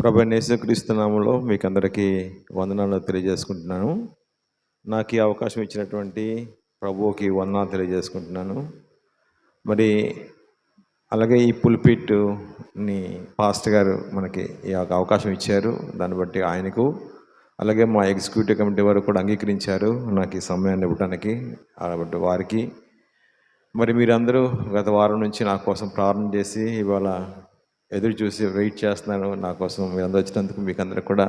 ప్రభువైన యేసుక్రీస్తు నామములో మీకు అందరికీ వందనాలు తెలియజేసుకుంటున్నాను. నాకు ఈ అవకాశం ఇచ్చినటువంటి ప్రభువుకి వందనాలు తెలియజేసుకుంటున్నాను. మరి అలాగే ఈ పుల్పిట్ని పాస్టర్ గారు మనకి ఈ అవకాశం ఇచ్చారు. దాన్ని బట్టి ఆయనకు, అలాగే మా ఎగ్జిక్యూటివ్ కమిటీ వారు కూడా అంగీకరించారు నాకు ఈ సమయాన్ని ఇవ్వడానికి. కాబట్టి వారికి, మరి మీరందరూ గత వారం నుంచి నా కోసం ప్రార్థన చేసి ఇవాళ ఎదురు చూసి వెయిట్ చేస్తున్నాను నా కోసం. మీరందరూ వచ్చినందుకు మీకు అందరికి కూడా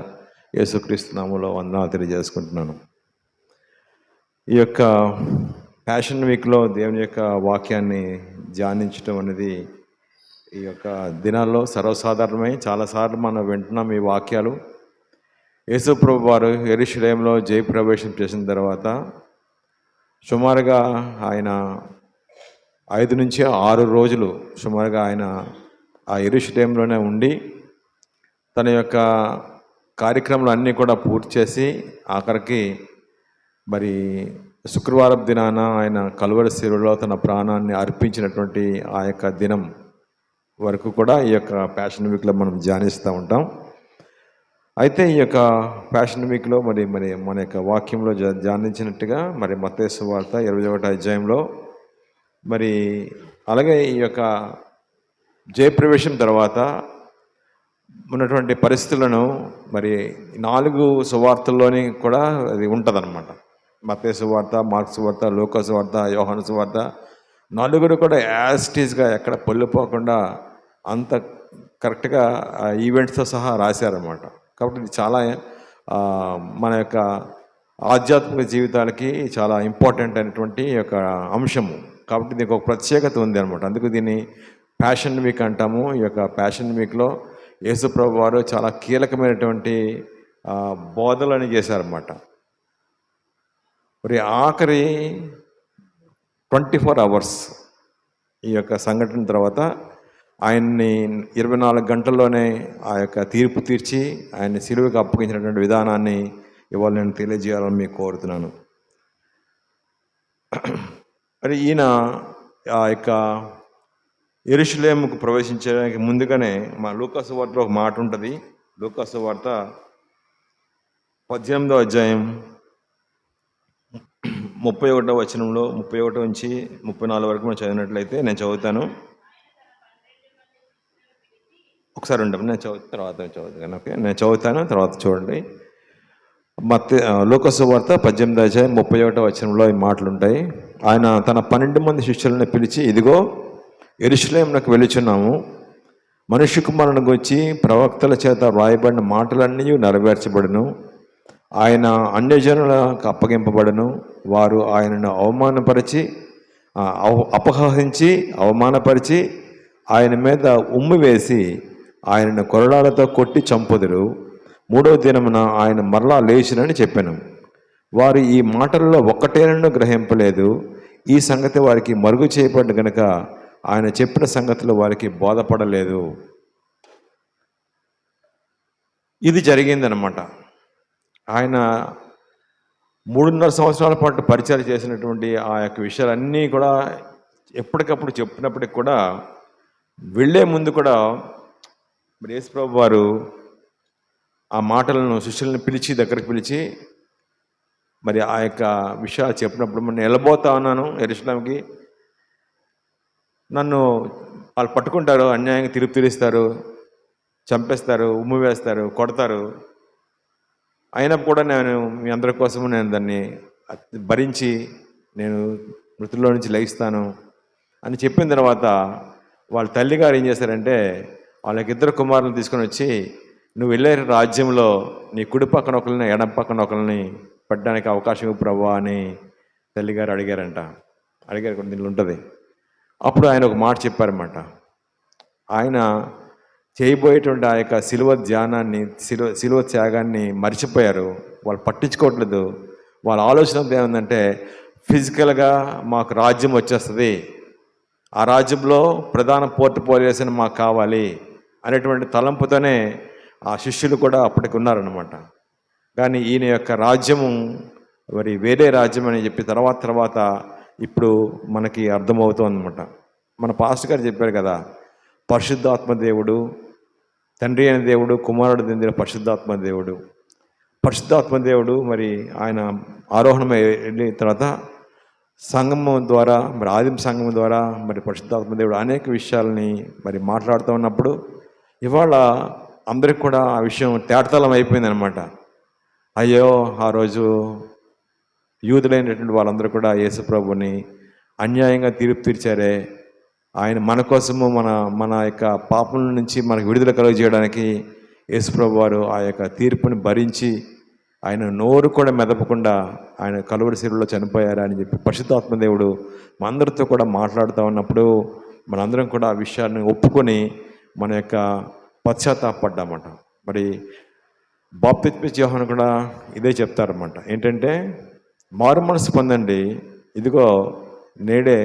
యేసుక్రీస్తు నామములో వందనాలు తెలియజేసుకుంటున్నాను. ఈ యొక్క ప్యాషన్ వీక్లో దేవుని యొక్క వాక్యాన్ని ధ్యానించడం అనేది ఈ యొక్క దినాల్లో సర్వసాధారణమై చాలాసార్లు మనం వింటున్నాం ఈ వాక్యాలు. యేసు ప్రభు వారు యెరూషలేములో జయప్రవేశం చేసిన తర్వాత సుమారుగా ఆయన 5 నుంచి 6 రోజులు సుమారుగా ఆయన ఆ యెరూషలేములోనే ఉండి తన యొక్క కార్యక్రమాలు అన్నీ కూడా పూర్తి చేసి ఆఖరికి మరి శుక్రవారం దినాన ఆయన కలువరి శిలువలో తన ప్రాణాన్ని అర్పించినటువంటి ఆ యొక్క దినం వరకు కూడా ఈ యొక్క ప్యాషన్ వీక్లో మనం ధ్యానిస్తూ ఉంటాం. అయితే ఈ యొక్క ప్యాషన్ వీక్లో మరి మన యొక్క వాక్యంలో ధ్యానించినట్టుగా మరి మత్తయి సువార్త 21వ అధ్యాయంలో మరి అలాగే ఈ యొక్క జయప్రవేశం తర్వాత ఉన్నటువంటి పరిస్థితులను మరి 4 సువార్తల్లోని కూడా అది ఉంటుందన్నమాట. మత్తయి సువార్త, మార్కు సువార్త, లూకా సువార్త, యోహాను సువార్త 4 కూడా యాస్టీస్గా ఎక్కడ పొల్లిపోకుండా అంత కరెక్ట్గా ఈవెంట్స్తో సహా రాశారన్నమాట. కాబట్టి ఇది చాలా మన యొక్క ఆధ్యాత్మిక జీవితాలకి చాలా ఇంపార్టెంట్ అయినటువంటి యొక్క అంశము. కాబట్టి దీనికి ఒక ప్రత్యేకత ఉంది అనమాట. అందుకు దీన్ని ప్యాషన్ వీక్ అంటాము. ఈ యొక్క ప్యాషన్ వీక్లో యేసు ప్రభు వారు చాలా కీలకమైనటువంటి బోధనలు చేశారన్నమాట. మరి ఆఖరి 24 hours ఈ యొక్క సంఘటన తర్వాత ఆయన్ని 24 గంటల్లోనే ఆ యొక్క తీర్పు తీర్చి ఆయన్ని సిలువకు అప్పగించినటువంటి విధానాన్ని ఇవాళ నేను తెలియజేయాలని మీకు కోరుతున్నాను. మరి ఈయన ఆ యొక్క యెరూషలేముకు ప్రవేశించడానికి ముందుగానే మా లూకా సువార్తలో ఒక మాట ఉంటుంది. లూకా సువార్త 18వ అధ్యాయం 31వ వచనంలో 31 నుంచి 34 వరకు మనం చదివినట్లయితే నేను చదువుతాను. ఒకసారి ఉండవు, నేను చదువుతాను. ఓకే, నేను చదువుతాను, తర్వాత చూడండి. లూకా సువార్త 18వ అధ్యాయం 31వ వచనంలో ఈ మాటలు ఉంటాయి. ఆయన తన 12 మంది శిష్యులను పిలిచి, ఇదిగో యెరూషలేమునకు వెళుచున్నాము, మనుష్య కుమారుని గురించి ప్రవక్తల చేత వ్రాయబడిన మాటలన్నీ నెరవేర్చబడును. ఆయన అన్యజనులకు అప్పగింపబడును. వారు ఆయనను అపహసించి అవమానపరిచి ఆయన మీద ఉమ్మి వేసి ఆయనను కొరడాలతో కొట్టి చంపుదురు. 3వ దినమున ఆయన మరలా లేచినని చెప్పాను. వారు ఈ మాటలలో ఒక్కటేనూ గ్రహింపలేదు. ఈ సంగతి వారికి మరుగు చేయబడి గనుక ఆయన చెప్పిన సంగతులు వారికి బోధపడలేదు. ఇది జరిగిందనమాట. ఆయన 3.5 సంవత్సరాల పాటు పరిచయం చేసినటువంటి ఆ యొక్క విషయాలన్నీ కూడా ఎప్పటికప్పుడు చెప్పినప్పటికి కూడా వెళ్ళే ముందు కూడా మరి యేసు ప్రభు వారు ఆ మాటలను శిష్యులను దగ్గరికి పిలిచి మరి ఆ యొక్క విషయాలు చెప్పినప్పుడు నేను వెళ్ళబోతా ఉన్నాను యెరూషలేముకి, నన్ను వాళ్ళు పట్టుకుంటారు, అన్యాయంగా తీర్పు తీరుస్తారు, చంపేస్తారు, ఉమ్ము వేస్తారు, కొడతారు. అయినప్పుడు కూడా నేను మీ అందరి కోసము నేను దాన్ని భరించి నేను మృతుల్లో నుంచి లేస్తాను అని చెప్పిన తర్వాత వాళ్ళ తల్లిగారు ఏం చేశారంటే వాళ్ళకి 2 కుమారులను తీసుకొని వచ్చి, నువ్వు వెళ్ళే రాజ్యంలో నీ కుడి పక్కన ఒకరిని ఎడం పక్కన ఒకరిని పెట్టడానికి అవకాశం ఇవ్వు ప్రభువా అని తల్లిగారు అడిగారు కొన్ని దీనిలో ఉంటుంది. అప్పుడు ఆయన ఒక మాట చెప్పారన్నమాట. ఆయన చేయబోయేటువంటి ఆ యొక్క సిలువ ధ్యానాన్ని, సిలువ త్యాగాన్ని మర్చిపోయారు. వాళ్ళు పట్టించుకోవట్లేదు. వాళ్ళ ఆలోచన ఏముందంటే ఫిజికల్గా మాకు రాజ్యం వచ్చేస్తుంది, ఆ రాజ్యంలో ప్రధాన పోర్ట్ఫోలియోస్ మాకు కావాలి అనేటువంటి తలంపుతోనే ఆ శిష్యులు కూడా అప్పటికి ఉన్నారన్నమాట. కానీ ఈయన యొక్క రాజ్యము మరి వేరే రాజ్యం అని చెప్పి తర్వాత ఇప్పుడు మనకి అర్థమవుతుంది అనమాట. మన పాస్టర్ గారు చెప్పారు కదా, పరిశుద్ధాత్మ దేవుడు తండ్రి అయిన దేవుడు, కుమారుడు దిందిన పరిశుద్ధాత్మ దేవుడు. పరిశుద్ధాత్మ దేవుడు మరి ఆయన ఆరోహణమై వెళ్ళిన తర్వాత సంగమం ద్వారా, మరి ఆదిమ సంగమం ద్వారా మరి పరిశుద్ధాత్మ దేవుడు అనేక విషయాలని మరి మాట్లాడుతూ ఉన్నప్పుడు ఇవాళ అందరికి కూడా ఆ విషయం తేటతలం అయిపోయింది అనమాట. అయ్యో, ఆ రోజు యూదులైనటువంటి వాళ్ళందరూ కూడా యేసు ప్రభుని అన్యాయంగా తీర్పు తీర్చారే, ఆయన మన కోసము మన యొక్క పాపం నుంచి మనకు విడుదల కలుగజేయడానికి యేసుప్రభు వారు ఆ యొక్క తీర్పుని భరించి ఆయన నోరు కూడా మెదపకుండా ఆయన కలువరి శిలువలో చనిపోయారా అని చెప్పి పరిశుద్ధాత్మ దేవుడు మనందరితో కూడా మాట్లాడుతూ ఉన్నప్పుడు మనందరం కూడా ఆ విషయాన్ని ఒప్పుకొని మన యొక్క పశ్చాత్తాపడ్డామట. మరి బాప్తిస్మ యోహాను కూడా ఇదే చెప్తారన్నమాట. ఏంటంటే, మారు మనసు పొందండి, ఇదిగో నేడే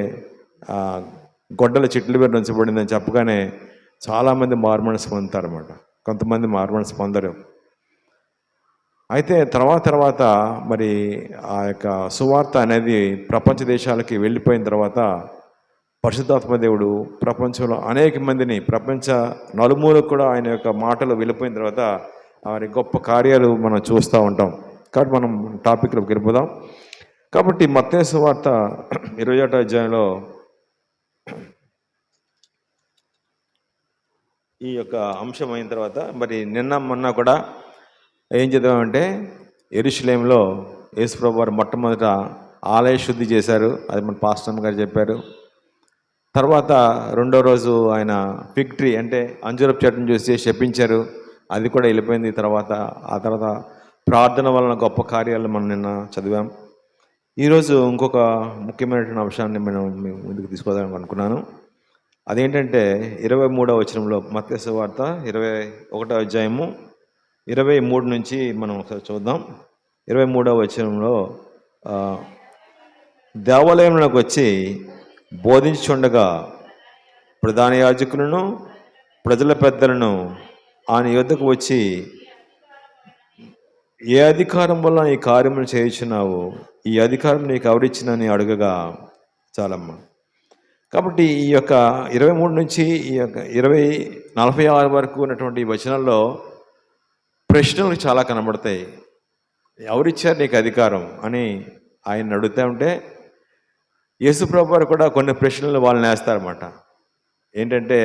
గొడ్డల చెట్ల మీద ఉంచబడిందని చెప్పగానే చాలామంది మారు మనసు పొందుతారన్నమాట. కొంతమంది మారు మనసు పొందరు. అయితే తర్వాత మరి ఆ యొక్క సువార్త అనేది ప్రపంచ దేశాలకి వెళ్ళిపోయిన తర్వాత పరిశుద్ధాత్మ దేవుడు ప్రపంచంలో అనేక మందిని, ప్రపంచ నలుమూలకు కూడా ఆయన యొక్క మాటలు వెళ్ళిపోయిన తర్వాత వారి గొప్ప కార్యాలు మనం చూస్తూ ఉంటాం. కాబట్టి మనం టాపిక్లోకి వెళ్ళిపోదాం. కాబట్టి మత్తయి సువార్త 21వ అధ్యాయంలో ఈ యొక్క అంశం అయిన తర్వాత మరి నిన్న మొన్న కూడా ఏం చదివామంటే, యెరూషలేములో యేసుప్రభు వారు మొట్టమొదట ఆలయ శుద్ధి చేశారు. అది మన పాస్టర్ గారు చెప్పారు. తర్వాత రెండో రోజు ఆయన ఫిగ్ ట్రీ అంటే అంజూరపు చెట్టును చూసి శపించారు. అది కూడా వెళ్ళిపోయింది. ఆ తర్వాత ప్రార్థన వలన గొప్ప కార్యాలు మనం నిన్న చదివాం. ఈరోజు ఇంకొక ముఖ్యమైనటువంటి అంశాన్ని మనం ముందుకు తీసుకోదాం అనుకున్నాను. అదేంటంటే 23వ వచనంలో, మత్తయి సువార్త 21వ అధ్యాయము 23 నుంచి మనం ఒకసారి చూద్దాం. 23వ వచనంలో, దేవాలయంలోకి వచ్చి బోధించుండగా ప్రధాన యాజకులను ప్రజల పెద్దలను ఆయన యొద్దకు వచ్చి, ఏ అధికారం వల్ల ఈ కార్యములు చేయుచున్నావు, ఈ అధికారం నీకు ఎవరిచ్చినని అడగగా చాలమ్మ. కాబట్టి ఈ యొక్క 23 నుంచి ఈ యొక్క 46 వరకు ఉన్నటువంటి వచనాల్లో ప్రశ్నలు చాలా కనబడతాయి. ఎవరిచ్చారు నీకు అధికారం అని ఆయన అడుగుతూ ఉంటే యేసుప్రభు వారు కూడా కొన్ని ప్రశ్నలు వాళ్ళని వేస్తారన్నమాట. ఏంటంటే,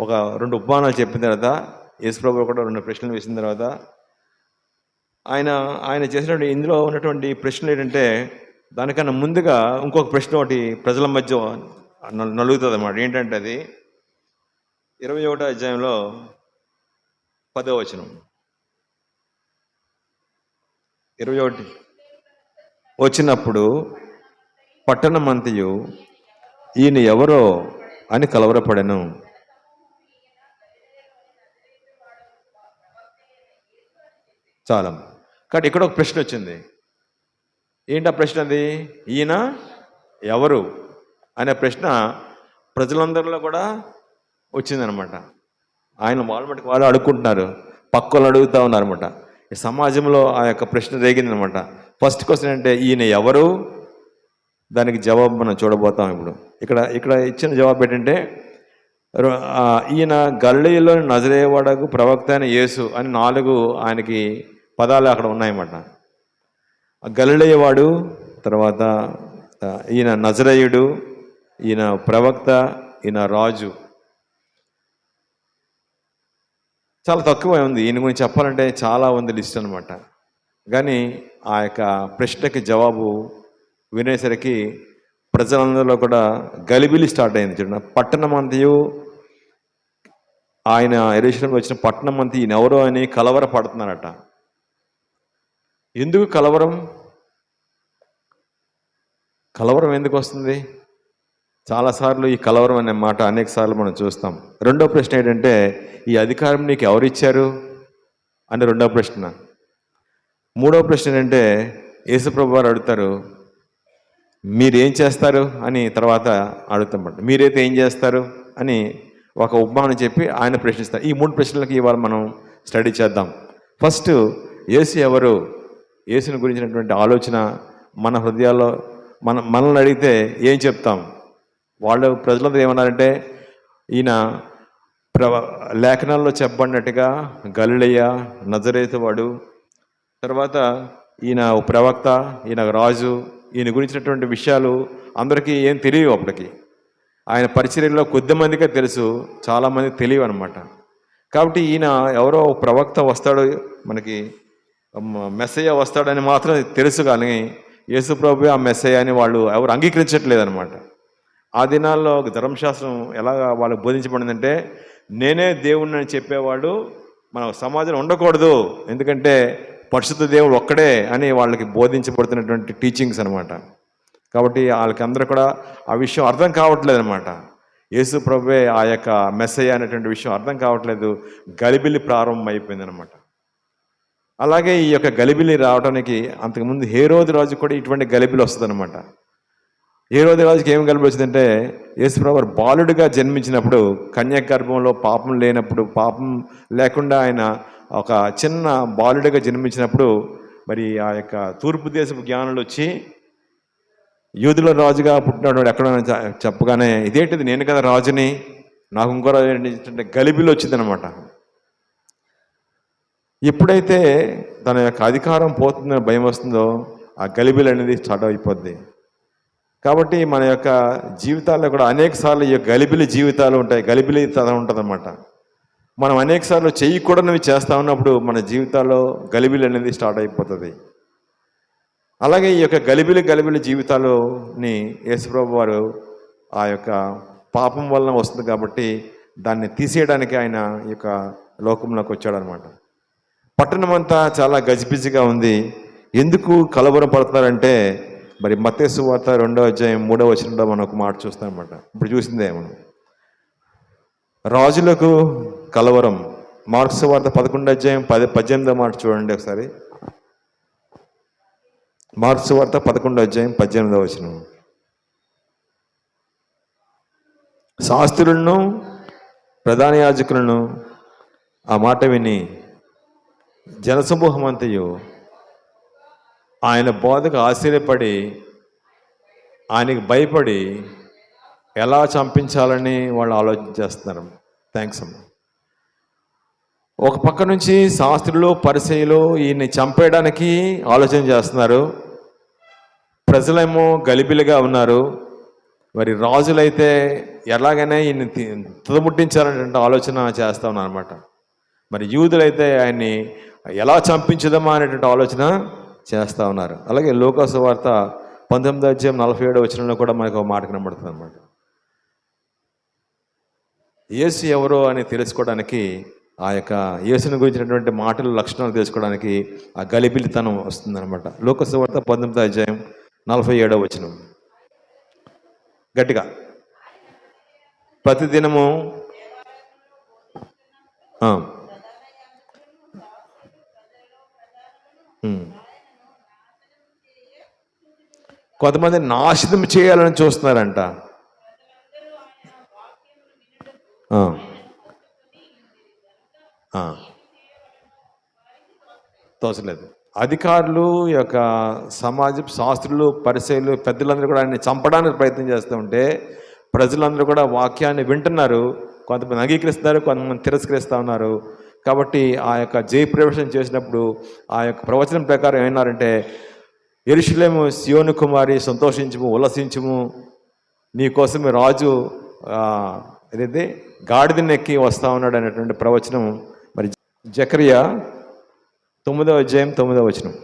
ఒక 2 ఉపమానాలు చెప్పిన తర్వాత యేసుప్రభు కూడా 2 ప్రశ్నలు వేసిన తర్వాత ఆయన చేసినటువంటి ఇందులో ఉన్నటువంటి ప్రశ్నలు ఏంటంటే, దానికన్నా ముందుగా ఇంకొక ప్రశ్న ఒకటి ప్రజల మధ్య నలుగుతుంది అన్నమాట. ఏంటంటే, అది 21వ అధ్యాయంలో 10వ వచనం, 21 వచ్చినప్పుడు పట్టణమంతయు ఈయన ఎవరో అని కలవరపడెను. చాలా. కాబట్టి ఇక్కడ ఒక ప్రశ్న వచ్చింది. ఏంటి ఆ ప్రశ్న? అది ఈయన ఎవరు అనే ప్రశ్న ప్రజలందరిలో కూడా వచ్చిందనమాట. ఆయన వాళ్ళ మటుకు వాళ్ళు అడుక్కుంటున్నారు, పక్క వాళ్ళు అడుగుతూ ఉన్నారన్నమాట. ఈ సమాజంలో ఆ యొక్క ప్రశ్న రేగిందనమాట. ఫస్ట్ క్వశ్చన్ అంటే ఈయన ఎవరు, దానికి జవాబు మనం చూడబోతాం ఇప్పుడు. ఇక్కడ ఇచ్చిన జవాబు ఏంటంటే, ఈయన గలిలయలోని నజరేయుడగు ప్రవక్త అయిన యేసు అని 4 ఆయనకి పదాలు అక్కడ ఉన్నాయన్నమాట. గలిలయవాడు, తర్వాత ఈయన నజరేయుడు, ఈయన ప్రవక్త, ఈయన రాజు. చాలా తక్కువ ఉంది ఈయన గురించి చెప్పాలంటే, చాలా ఉంది లిస్ట్ అనమాట. కానీ ఆ యొక్క ప్రశ్నకి జవాబు వినేసరికి ప్రజలందరిలో కూడా గలిబిలి స్టార్ట్ అయింది. చూడండి, పట్టణం అంతయు, ఆయన యెరూషలేముకి వచ్చిన పట్టణం అంతా ఈయన ఎవరో అని కలవర పడుతున్నారట. ఎందుకు కలవరం ఎందుకు వస్తుంది? చాలాసార్లు ఈ కలవరం అనే మాట అనేక సార్లు మనం చూస్తాం. రెండో ప్రశ్న ఏంటంటే, ఈ అధికారం నీకు ఎవరిచ్చారు అని రెండో ప్రశ్న. మూడో ప్రశ్న ఏంటంటే, యేసుప్రభు వారు అడుగుతారు, మీరేం చేస్తారు అని తర్వాత అడుగుతామట. మీరైతే ఏం చేస్తారు అని ఒక ఉపమానం చెప్పి ఆయన ప్రశ్నిస్తారు. ఈ 3 ప్రశ్నలకి ఇవాళ మనం స్టడీ చేద్దాం. ఫస్ట్, యేసు ఎవరు? యేసుని గురించినటువంటి ఆలోచన మన హృదయాల్లో మనల్ని అడిగితే ఏం చెప్తాం? వాళ్ళు ప్రజలందరూ ఏమన్నారంటే, ఈయన ప్రవ లేఖనాల్లో చెప్పబడినట్టుగా గలిలయ, నజరేతు వాడు, తర్వాత ఈయన ప్రవక్త, ఈయన రాజు, ఈయన గురించినటువంటి విషయాలు అందరికీ ఏం తెలియవు. అప్పటికి ఆయన పరిచర్యలో కొద్దిమందికే తెలుసు, చాలామంది తెలియవు అనమాట. కాబట్టి ఈయన ఎవరో ప్రవక్త వస్తాడు, మనకి మెస్సయ్య వస్తాడని మాత్రం తెలుసు, కానీ యేసుప్రభువే ఆ మెస్సయ్య అని వాళ్ళు ఎవరు అంగీకరించట్లేదనమాట. ఆ దినాల్లో ధర్మశాస్త్రం ఎలాగా వాళ్ళకి బోధించబడిందంటే, నేనే దేవుణ్ణి అని చెప్పేవాడు మన సమాజంలో ఉండకూడదు, ఎందుకంటే పరిశుద్ధ దేవుడు ఒక్కడే అని వాళ్ళకి బోధించబడుతున్నటువంటి టీచింగ్స్ అనమాట. కాబట్టి వాళ్ళకి అందరూ కూడా ఆ విషయం అర్థం కావట్లేదు అనమాట. యేసు ప్రభువే ఆ యొక్క మెస్సయ్య అనేటువంటి విషయం అర్థం కావట్లేదు. గలిబిలి ప్రారంభం అయిపోయింది అనమాట. అలాగే ఈ యొక్క గలిబిలి రావడానికి అంతకుముందు హేరోదు రాజు కూడా ఇటువంటి గలిబిలి వస్తుంది అనమాట. హేరోదు రాజుకి ఏం గలిబిలి వచ్చిందంటే, యేసుప్రభు బాలుడిగా జన్మించినప్పుడు, కన్యాగర్భంలో పాపం లేనప్పుడు, పాపం లేకుండా ఆయన ఒక చిన్న బాలుడిగా జన్మించినప్పుడు, మరి ఆ యొక్క తూర్పు దేశపు జ్ఞానులు వచ్చి యూదుల రాజుగా పుట్టినవాడు ఎక్కడ చెప్పగానే, ఇదేంటిది, నేను కదా రాజుని, నాకు ఇంకో రాజు ఏంటంటే గలిబిలి వచ్చిందనమాట. ఎప్పుడైతే తన యొక్క అధికారం పోతుందని భయం వస్తుందో, ఆ గలిబిలి అనేది స్టార్ట్ అయిపోద్ది. కాబట్టి మన యొక్క జీవితాల్లో కూడా అనేక సార్లు ఈ యొక్క గలిబిలి జీవితాలు ఉంటాయి, గలిబిలి ఉంటుంది అన్నమాట. మనం అనేక సార్లు చేయకూడనివి చేస్తూ ఉన్నప్పుడు మన జీవితాల్లో గలిబిలి అనేది స్టార్ట్ అయిపోతుంది. అలాగే ఈ యొక్క గలిబిలి జీవితాలని యేసుప్రభు వారు ఆ యొక్క పాపం వలన వస్తుంది కాబట్టి దాన్ని తీసేయడానికి ఆయన ఈ యొక్క లోకంలోకి వచ్చాడనమాట. పట్టణం అంతా చాలా గజిబిజిగా ఉంది. ఎందుకు కలవరం పడుతున్నారంటే, మరి మత్తయి సువార్త 2వ అధ్యాయం 3వ వచనంలో మనం ఒక మాట చూస్తాం అనమాట. ఇప్పుడు చూసిందే మనం, రాజులకు కలవరం. మార్కు సువార్త 11వ అధ్యాయం 18వ మాట చూడండి ఒకసారి. మార్కు సువార్త 11వ అధ్యాయం 18వ వచనం. శాస్త్రులను ప్రధాన యాజకులను ఆ మాట విని జనసమూహం అంతయు ఆయన బోధకు ఆశ్చర్యపడి ఆయనకి భయపడి ఎలా చంపించాలని వాళ్ళు ఆలోచన చేస్తున్నారు. థ్యాంక్స్ అమ్మ. ఒక పక్క నుంచి శాస్త్రులు, పరిసయ్యులు ఈయన్ని చంపేయడానికి ఆలోచన చేస్తున్నారు. ప్రజలేమో గలిబిలిగా ఉన్నారు. మరి రాజులైతే ఎలాగైనా ఈయన్ని తుదముట్టించాలనే ఆలోచన చేస్తూ ఉన్నారు అనమాట. మరి యూదులైతే ఆయన్ని ఎలా చంపించదమా అనేటువంటి ఆలోచన చేస్తూ ఉన్నారు. అలాగే లూకా సువార్త 19వ అధ్యాయం 47వ వచనంలో కూడా మనకు ఒక మాట కనబడుతుంది అనమాట. యేసు ఎవరో అని తెలుసుకోవడానికి, ఆ యొక్క యేసుని గురించినటువంటి మాటలు, లక్షణాలు తెలుసుకోవడానికి ఆ గలిబిలితనం వస్తుందన్నమాట. లూకా సువార్త 19వ అధ్యాయం 47వ వచనం. గట్టిగా, ప్రతిదినము కొంతమంది నాశనం చేయాలని చూస్తున్నారంట. తోచలేదు. అధికారులు, యొక్క సమాజ శాస్త్రులు, పరిసయ్యులు, పెద్దలందరూ కూడా ఆయన్ని చంపడానికి ప్రయత్నం చేస్తూ ఉంటే, ప్రజలందరూ కూడా వాక్యాన్ని వింటున్నారు. కొంతమంది అంగీకరిస్తున్నారు, కొంతమంది తిరస్కరిస్తూ ఉన్నారు. కాబట్టి ఆ యొక్క జయప్రవేశం చేసినప్పుడు ఆ యొక్క ప్రవచనం ప్రకారం ఏమన్నారంటే, యెరూషలేము సియోను కుమారి సంతోషించుము, ఉల్లసించుము, నీ కోసమే రాజు ఏదైతే గాడిదనెక్కి వస్తూ ఉన్నాడు అనేటువంటి ప్రవచనం. మరి జకరియా 9వ అధ్యాయం 9వ వచనం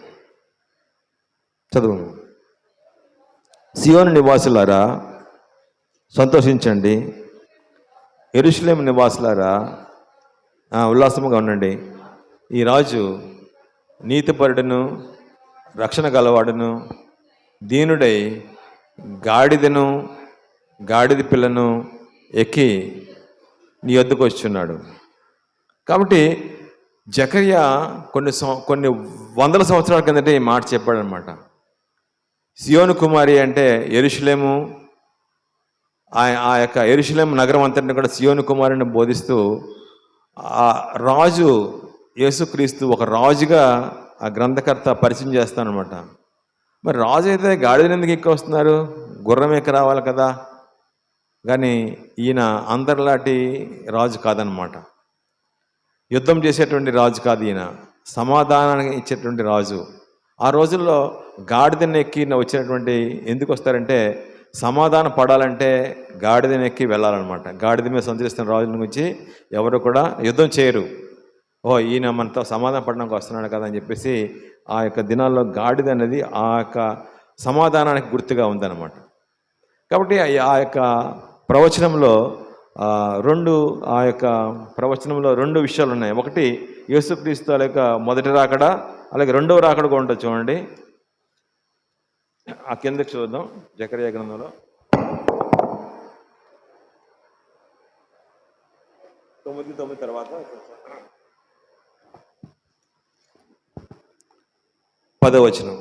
చదువు. సియోను నివాసులారా సంతోషించండి, యెరూషలేము నివాసులారా ఉల్లాసముగా ఉండండి. ఈ రాజు నీతిపరుడును, రక్షణ గలవాడును, దీనుడై గాడిదను, గాడిద పిల్లను ఎక్కి నీ వద్దకు వచ్చున్నాడు. కాబట్టి జకర్యా కొన్ని వందల సంవత్సరాల కిందటే ఈ మాట చెప్పాడనమాట. సియోను కుమారి అంటే యెరూషలేము, ఆ యొక్క యెరూషలేము నగరం అంతటిని కూడా సియోను కుమారిని బోధిస్తూ, ఆ రాజు యేసుక్రీస్తు ఒక రాజుగా ఆ గ్రంథకర్త పరిచయం చేస్తానమాట. మరి రాజు అయితే గాడిదని ఎందుకు ఎక్కి వస్తున్నారు? గుర్రం ఎక్కి రావాలి కదా. కానీ ఈయన అందరిలాంటి రాజు కాదనమాట. యుద్ధం చేసేటువంటి రాజు కాదు ఈయన, సమాధానాన్ని ఇచ్చేటువంటి రాజు. ఆ రోజుల్లో గాడిదని ఎక్కి వచ్చినటువంటి ఎందుకు వస్తారంటే సమాధాన పడాలంటే గాడిదని ఎక్కి వెళ్ళాలన్నమాట. గాడిద మీద సంచరిస్తున్న రాజుల గురించి ఎవరు కూడా యుద్ధం చేయరు. ఈయన మనతో సమాధాన పడడానికి వస్తున్నాడు కదా అని చెప్పేసి ఆ యొక్క దినాల్లో గాడిద అనేది ఆ యొక్క సమాధానానికి గుర్తుగా ఉందన్నమాట. కాబట్టి ఆ యొక్క ప్రవచనంలో రెండు విషయాలు ఉన్నాయి. ఒకటి యేసుక్రీస్తు యొక్క మొదటి రాకడ, అలాగే రెండవ రాకడ కూడా ఉంటుంది. చూడండి, ఆ కిందకి చూద్దాం. జకరియా గ్రంథంలో 9:9 తర్వాత 10వ వచనం.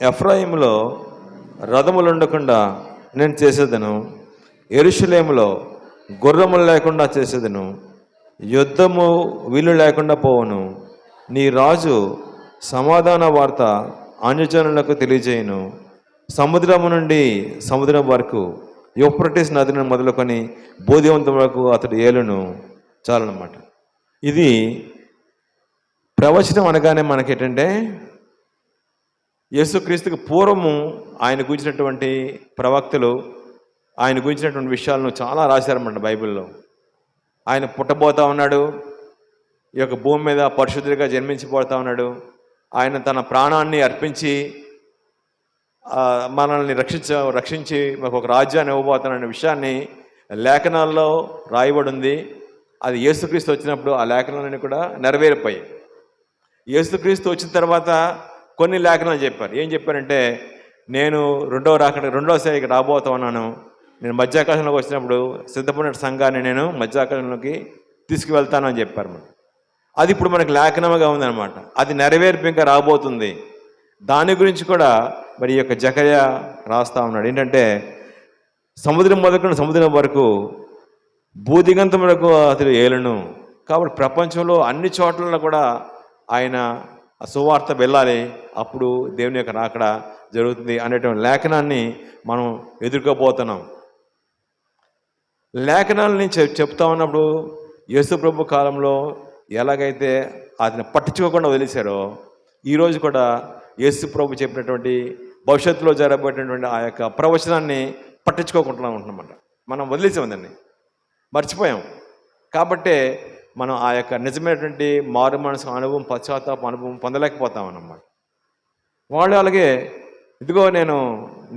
ఎఫ్రాయిములో రథములు ఉండకుండా నేను చేసేదను, యెరూషలేములో గుర్రములు లేకుండా చేసేదను, యుద్ధము వీలు లేకుండా పోవును. నీ రాజు సమాధాన వార్త అన్యజనులకు తెలియజేయను. సముద్రము నుండి సముద్రం వరకు, యూఫ్రటీస్ నదిని మొదలుకొని బోధివంతం వరకు అతడు ఏలును. చాలన్నమాట. ఇది ప్రవచనం అనగానే మనకేంటంటే యేసుక్రీస్తుకి పూర్వము ఆయన గురించినటువంటి ప్రవక్తలు ఆయన గురించినటువంటి విషయాలను చాలా రాశారన్నమాట బైబిల్లో. ఆయన పుట్టబోతా ఉన్నాడు, ఈ యొక్క భూమి మీద పరిశుద్ధుడిగా జన్మించిపోతా ఉన్నాడు, ఆయన తన ప్రాణాన్ని అర్పించి మనల్ని రక్షించి మాకు ఒక రాజ్యాన్ని ఇవ్వబోతున్న విషయాన్ని లేఖనాల్లో రాయబడి ఉంది. అది యేసుక్రీస్తు వచ్చినప్పుడు ఆ లేఖనాలన్నీ కూడా నెరవేరిపోయాయి. యేసుక్రీస్తు వచ్చిన తర్వాత కొన్ని లేఖనాలు చెప్పారు. ఏం చెప్పారంటే, నేను రెండోసారికి రాబోతా ఉన్నాను, నేను మధ్యాకాశంలోకి వచ్చినప్పుడు సిద్ధపడిన సంఘాన్ని నేను మధ్యాకాశంలోకి తీసుకువెళ్తాను అని చెప్పారు. అది ఇప్పుడు మనకు లేఖనముగా ఉందన్నమాట. అది నెరవేర్పు ఇంకా రాబోతుంది. దాని గురించి కూడా మరి ఈ యొక్క జకర్యా రాస్తా ఉన్నాడు. ఏంటంటే, సముద్రం మొదలుకొని సముద్రం వరకు భూదిగంతం వరకు అతడు ఏలును. కాబట్టి ప్రపంచంలో అన్ని చోట్ల కూడా ఆయన సువార్త వెళ్ళాలి, అప్పుడు దేవుని యొక్క రాకడ జరుగుతుంది అనేటువంటి లేఖనాన్ని మనం ఎదుర్కోబోతున్నాం. లేఖనాలని చెప్తా ఉన్నప్పుడు యేసు ప్రభు కాలంలో ఎలాగైతే అతను పట్టించుకోకుండా వదిలేశారో, ఈరోజు కూడా యేసు ప్రభు చెప్పినటువంటి భవిష్యత్తులో జరగబోయేటటువంటి ఆ యొక్క ప్రవచనాన్ని పట్టించుకోకుండా ఉంటున్నమాట. మనం వదిలేసాం, దాన్ని మర్చిపోయాం. కాబట్టే మనం ఆ యొక్క నిజమైనటువంటి మారు మనసు అనుభవం, పశ్చాత్తాప అనుభవం పొందలేకపోతాం అన్నమాట. వాళ్ళు అలాగే ఇదిగో నేను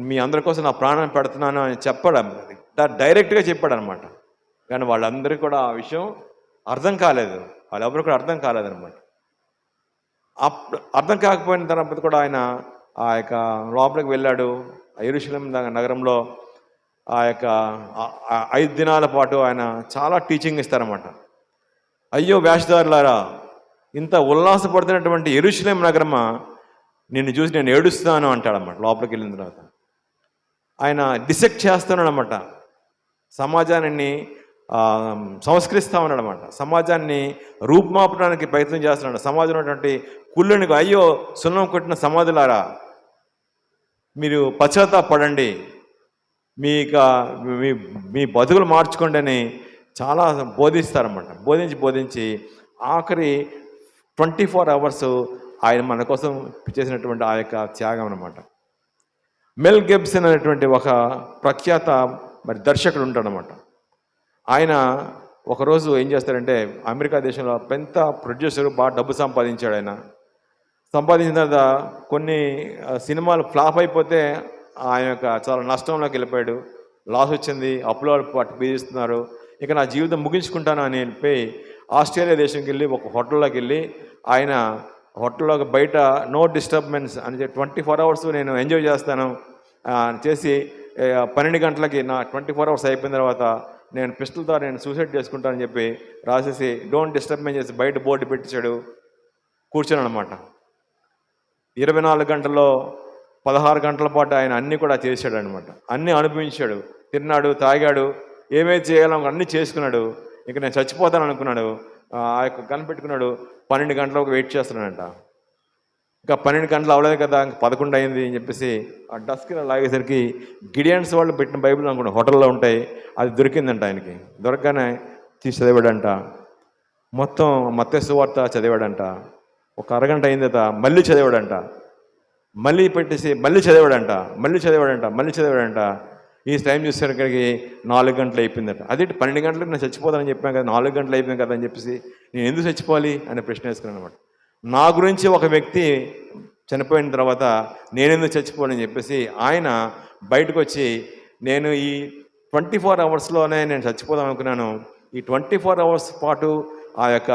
మీ అందరి కోసం నా ప్రాణాన్ని పెడుతున్నాను అని చెప్పడం డైరెక్ట్గా చెప్పాడు అనమాట. కానీ వాళ్ళందరికీ కూడా ఆ విషయం అర్థం కాలేదు, వాళ్ళెవరు కూడా అర్థం కాలేదన్నమాట. అర్థం కాకపోయిన తర్వాత కూడా ఆయన ఆ యొక్క లోపలికి వెళ్ళాడు. యెరూషలేం నగరంలో ఆ యొక్క 5 దినాల పాటు ఆయన చాలా టీచింగ్ ఇస్తారన్నమాట. అయ్యో వేషధారులారా, ఇంత ఉల్లాసపడుతున్నటువంటి యెరూషలేం నగరమా, నిన్ను చూసి నేను ఏడుస్తాను అంటాడన్నమాట. లోపలికి వెళ్ళిన తర్వాత ఆయన డిసెక్ట్ చేస్తున్నాడు అన్నమాట. సమాజాన్ని సంస్కరిస్తూ ఉన్నాడు అన్నమాట. సమాజాన్ని రూపుమాపడానికి ప్రయత్నం చేస్తున్నాడు. సమాజంలో ఉన్నటువంటి కుళ్ళని, అయ్యో సున్నం కొట్టిన సమాధులారా, మీరు పశ్చాత్తాపడండి, మీ బతుకులు మార్చుకోండి అని చాలా బోధిస్తారన్నమాట. బోధించి ఆఖరి 24 hours ఆయన మన కోసం చేసినటువంటి ఆ యొక్క త్యాగం అన్నమాట. మెల్ గిబ్సన్ అనేటువంటి ఒక ప్రఖ్యాత మరి దర్శకుడు ఉంటాడనమాట. ఆయన ఒకరోజు ఏం చేస్తారంటే, అమెరికా దేశంలో పెద్ద ప్రొడ్యూసర్, బాగా డబ్బు సంపాదించాడు. ఆయన సంపాదించిన తర్వాత కొన్ని సినిమాలు ఫ్లాప్ అయిపోతే ఆయన యొక్క చాలా నష్టంలోకి వెళ్ళిపోయాడు. లాస్ వచ్చింది, అప్పులో పట్టు బీదిస్తున్నారు, ఇక నా జీవితం ముగించుకుంటాను అని వెళ్ళిపోయి ఆస్ట్రేలియా దేశంకి వెళ్ళి ఒక హోటల్లోకి వెళ్ళి ఆయన హోటల్లోకి బయట నో డిస్టర్బెన్స్ అని చెప్పి 24 hours నేను ఎంజాయ్ చేస్తాను చేసి 12 గంటలకి నా 24 hours అయిపోయిన తర్వాత నేను పిస్టల్తో నేను సూసైడ్ చేసుకుంటానని చెప్పి రాసేసి డోంట్ డిస్టర్బ్ మీ చేసి బయట బోర్డు పెట్టించాడు. కూర్చొని అనమాట. 24 గంటల్లో 16 గంటల పాటు ఆయన అన్నీ కూడా చేశాడు అనమాట. అన్నీ అనుభవించాడు, తిన్నాడు, తాగాడు, ఏమైతే చేయాలో అన్నీ చేసుకున్నాడు. ఇక నేను చచ్చిపోతాను అనుకున్నాడు. ఆ యొక్క కనిపెట్టుకున్నాడు. 12 గంటలకు వెయిట్ చేస్తున్నాడంట. ఇంకా 12 గంటలు అవ్వలేదు కదా, ఇంకా 11 అయింది అని చెప్పేసి ఆ డస్క్ లాగేసరికి గిడియన్స్ వాళ్ళు పెట్టిన బైబిల్ అనుకోండి హోటల్లో ఉంటాయి, అది దొరికిందంట ఆయనకి. దొరకగానే తీసి చదివాడంట. మొత్తం మత్తయి సువార్త చదివాడంట. ఒక అరగంట అయిన తర్వాత మళ్ళీ చదివాడంట. మళ్ళీ పెట్టేసి మళ్ళీ చదివాడంట. ఈ టైం చూసేసరికి 4 గంటలు అయిపోయిందట. అదే 12 గంటలకు నేను చచ్చిపోతానని చెప్పాను కదా, 4 గంటలు అయిపోయింది కదా అని చెప్పేసి నేను ఎందుకు చచ్చిపోవాలి అనే ప్రశ్న వేసుకున్నాను అనమాట. నా గురించి ఒక వ్యక్తి చనిపోయిన తర్వాత నేనెందుకు చచ్చిపోవాలని చెప్పేసి ఆయన బయటకు వచ్చి, నేను ఈ 24 అవర్స్లోనే నేను చచ్చిపోదాం అనుకున్నాను. ఈ 24 అవర్స్ పాటు ఆ యొక్క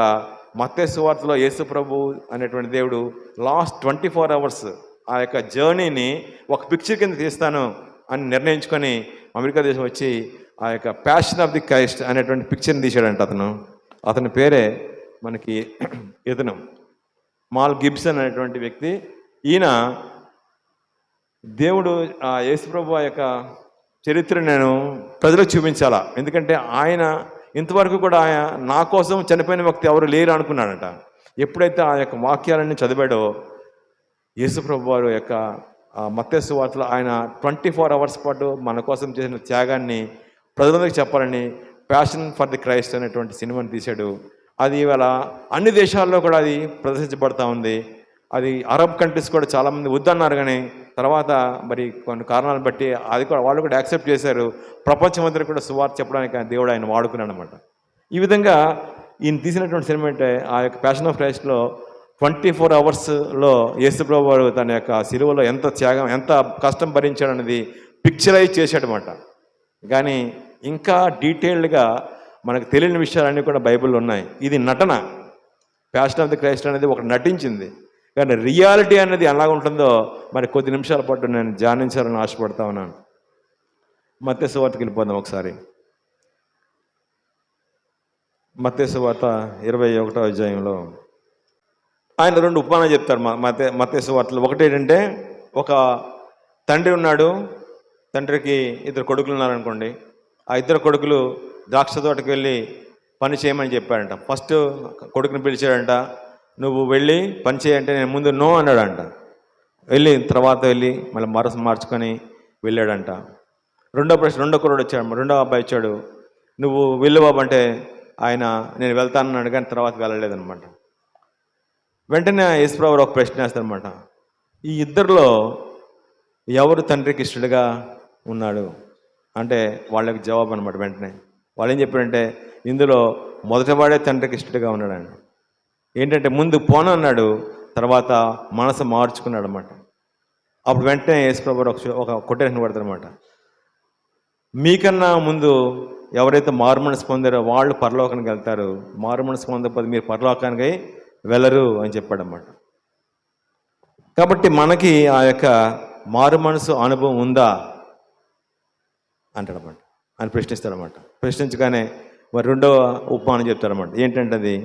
మత్తయి సువార్తలో యేసు ప్రభు అనేటువంటి దేవుడు లాస్ట్ 24 అవర్స్ ఆ యొక్క జర్నీని ఒక పిక్చర్ కింద తీస్తాను అని నిర్ణయించుకొని అమెరికా దేశం వచ్చి ఆ యొక్క ప్యాషన్ ఆఫ్ ది క్రైస్ట్ అనేటువంటి పిక్చర్ని తీశాడంట. అతని పేరే మనకి ఇతను మాల్ గిబ్సన్ అనేటువంటి వ్యక్తి. ఈయన దేవుడు ఆ యేసుప్రభు యొక్క చరిత్ర నేను ప్రజలకు చూపించాలా, ఎందుకంటే ఆయన ఇంతవరకు కూడా ఆయన నా కోసం చనిపోయిన వ్యక్తి ఎవరు లేరు అనుకున్నాడట. ఎప్పుడైతే ఆ యొక్క వాక్యాలన్నీ చదివాడో యేసుప్రభు వారు యొక్క మత్తయి సువార్తలో ఆయన 24 అవర్స్ పాటు మన కోసం చేసిన త్యాగాన్ని ప్రజలందరికీ చెప్పాలని ప్యాషన్ ఫర్ ది క్రైస్ట్ అనేటువంటి సినిమాని తీశాడు. అది ఇవాళ అన్ని దేశాల్లో కూడా అది ప్రదర్శించబడతా ఉంది. అది అరబ్ కంట్రీస్ కూడా చాలామంది వద్దన్నారు, కానీ తర్వాత మరి కొన్ని కారణాలు బట్టి అది కూడా వాళ్ళు కూడా యాక్సెప్ట్ చేశారు. ప్రపంచమంతా కూడా సువార్త చెప్పడానికి దేవుడు ఆయన వాడుకున్నాడు అనమాట. ఈ విధంగా ఈయన తీసినటువంటి సినిమా అంటే ఆ యొక్క ప్యాషన్ ఆఫ్ క్రైస్ట్లో 24 అవర్స్లో యేసుప్రభు వారు తన యొక్క సిలువలో ఎంత త్యాగం, ఎంత కష్టం భరించాడనేది పిక్చరైజ్ చేశాడనమాట. కానీ ఇంకా డీటెయిల్డ్గా మనకు తెలియని విషయాలన్నీ కూడా బైబిల్లో ఉన్నాయి. ఇది నటన. ప్యాషన్ ఆఫ్ ది క్రైస్ట్ అనేది ఒకటి నటించింది, కానీ రియాలిటీ అనేది ఎలా ఉంటుందో మరి కొద్ది నిమిషాల పాటు నేను ధ్యానించాలని ఆశపడతా ఉన్నాను. మత్తయి సువార్తకి వెళ్ళిపోదాం ఒకసారి. మత్తయి సువార్త 21వ అధ్యాయంలో ఆయన 2 ఉపమానాలు చెప్తారు మత్తయి సువార్తలో. ఒకటి ఏంటంటే, ఒక తండ్రి ఉన్నాడు, తండ్రికి 2 కొడుకులు ఉన్నారనుకోండి. ఆ 2 కొడుకులు ద్రాక్ష తోటకు వెళ్ళి పని చేయమని చెప్పాడంట. ఫస్ట్ కొడుకుని పిలిచాడంట, నువ్వు వెళ్ళి పని చేయంటే నేను ముందు నో అన్నాడంట. తర్వాత వెళ్ళి మళ్ళీ మనసు మార్చుకొని వెళ్ళాడంట. రెండో కుర్రాడు వచ్చాడు, రెండో అబ్బాయి వచ్చాడు, నువ్వు వెళ్ళు బాబు అంటే ఆయన నేను వెళ్తానన్నాడు, కానీ తర్వాత వెళ్ళలేదనమాట. వెంటనే యేసుప్రభు ఒక ప్రశ్న వేస్తారనమాట, ఈ ఇద్దరిలో ఎవరు తండ్రికి ఇష్టడుగా ఉన్నాడు అంటే వాళ్ళకి జవాబు అనమాట. వెంటనే వాళ్ళు ఏం చెప్పారంటే, ఇందులో మొదటివాడే తండ్రికి ఇష్టడుగా ఉన్నాడండి. ఏంటంటే ముందు పోనన్నాడు, తర్వాత మనసు మార్చుకున్నాడు అనమాట. అప్పుడు వెంటనే యేసుప్రభు ఒక కొటేషన్ పడతారనమాట, మీకన్నా ముందు ఎవరైతే మారుమనసు పొందారో వాళ్ళు పరలోకానికి వెళ్తారు, మారుమనసు పొందకపోతే మీరు పరలోకానికి వెళ్ళరు అని చెప్పాడన్నమాట. కాబట్టి మనకి ఆ యొక్క మారు మనసు అనుభవం ఉందా అంటాడన్నమాట. ఆయన ప్రశ్నిస్తాడన్నమాట. ప్రశ్నించగానే మరి రెండవ ఉపమానం చెప్తాడన్నమాట. ఏంటంటే అది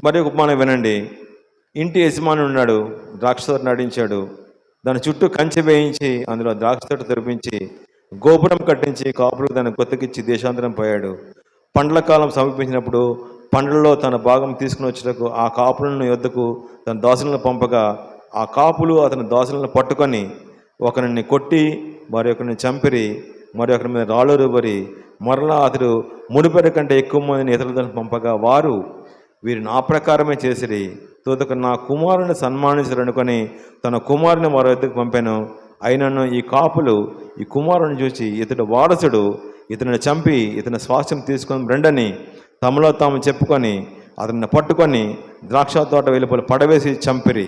మరి ఒక ఉపమానం వినండి. ఇంటి యజమాని ఉన్నాడు, ద్రాక్ష తోట నడించాడు, దాని చుట్టూ కంచె వేయించి అందులో ద్రాక్ష తోట తెరిపించి గోపురం కట్టించి కాపులకు దాన్ని కొత్తకిచ్చి దేశాంతరం పోయాడు. పండ్ల కాలం సమీపించినప్పుడు పండ్లలో తన భాగం తీసుకుని వచ్చేటకు ఆ కాపులను యొద్దకు తన దాసులను పంపగా ఆ కాపులు అతని దాసులను పట్టుకొని ఒకరిని కొట్టి మరి ఒకరిని చంపిరి, మరి ఒకరి మీద రాళ్ళు రుబ్బరి మరలా అతడు మునిపెరి కంటే ఎక్కువ మందిని ఇతరులను పంపగా వారు వీరిని ఆ ప్రకారమే చేసిరి. తోతకు నా కుమారుని సన్మానించరనుకొని తన కుమారుని వారి వద్దకు పంపాను. అయినను ఈ కాపులు ఈ కుమారుని చూసి ఇతడు వారసుడు, ఇతనిని చంపి ఇతని స్వాస్థ్యం తీసుకొని రెండని తమలో తాము చెప్పుకొని అతన్ని పట్టుకొని ద్రాక్ష తోట వెలుపల పడవేసి చంపిరి.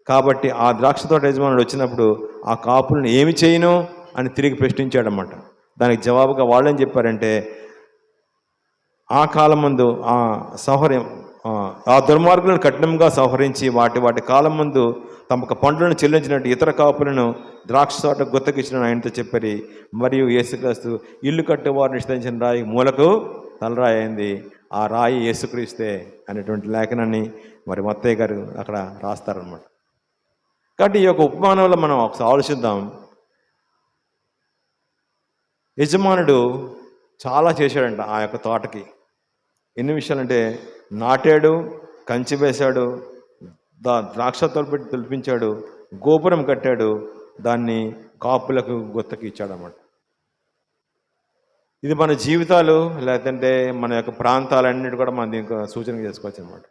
కాబట్టి ఆ ద్రాక్ష తోట యజమానుడు వచ్చినప్పుడు ఆ కాపులను ఏమి చేయను అని తిరిగి ప్రశ్నించాడన్నమాట. దానికి జవాబుగా వాళ్ళేం చెప్పారంటే, ఆ కాలం ముందు ఆ దుర్మార్గులను కఠినంగా సంహరించి వాటి కాలం ముందు తమకు పండ్లను చెల్లించినట్టు ఇతర కాపులను ద్రాక్ష తోట గుత్తకిచ్చిన ఆయనతో చెప్పారు. మరియు యేసుక్రీస్తు ఇల్లు కట్టువారు నిషేధించిన రాయి మూలకు తలరాయి అయింది, ఆ రాయి యేసుక్రీస్తే అనేటువంటి లేఖనాన్ని మరి మత్తయ్య గారు అక్కడ రాస్తారనమాట. కాబట్టి ఈ యొక్క ఉపమానంలో మనం ఒకసారి ఆలోచిద్దాం. యజమానుడు చాలా చేశాడంట ఆ యొక్క తోటకి. ఎన్ని విషయాలంటే, నాటాడు, కంచి వేశాడు, ద్రాక్ష తోలు పెట్టి తొలిపించాడు, గోపురం కట్టాడు, దాన్ని కాపులకు గుత్తకి ఇచ్చాడు అన్నమాట. ఇది మన జీవితాలు లేదంటే మన యొక్క ప్రాంతాలన్నిటి కూడా మనం దీనికి సూచన చేసుకోవచ్చు అనమాట.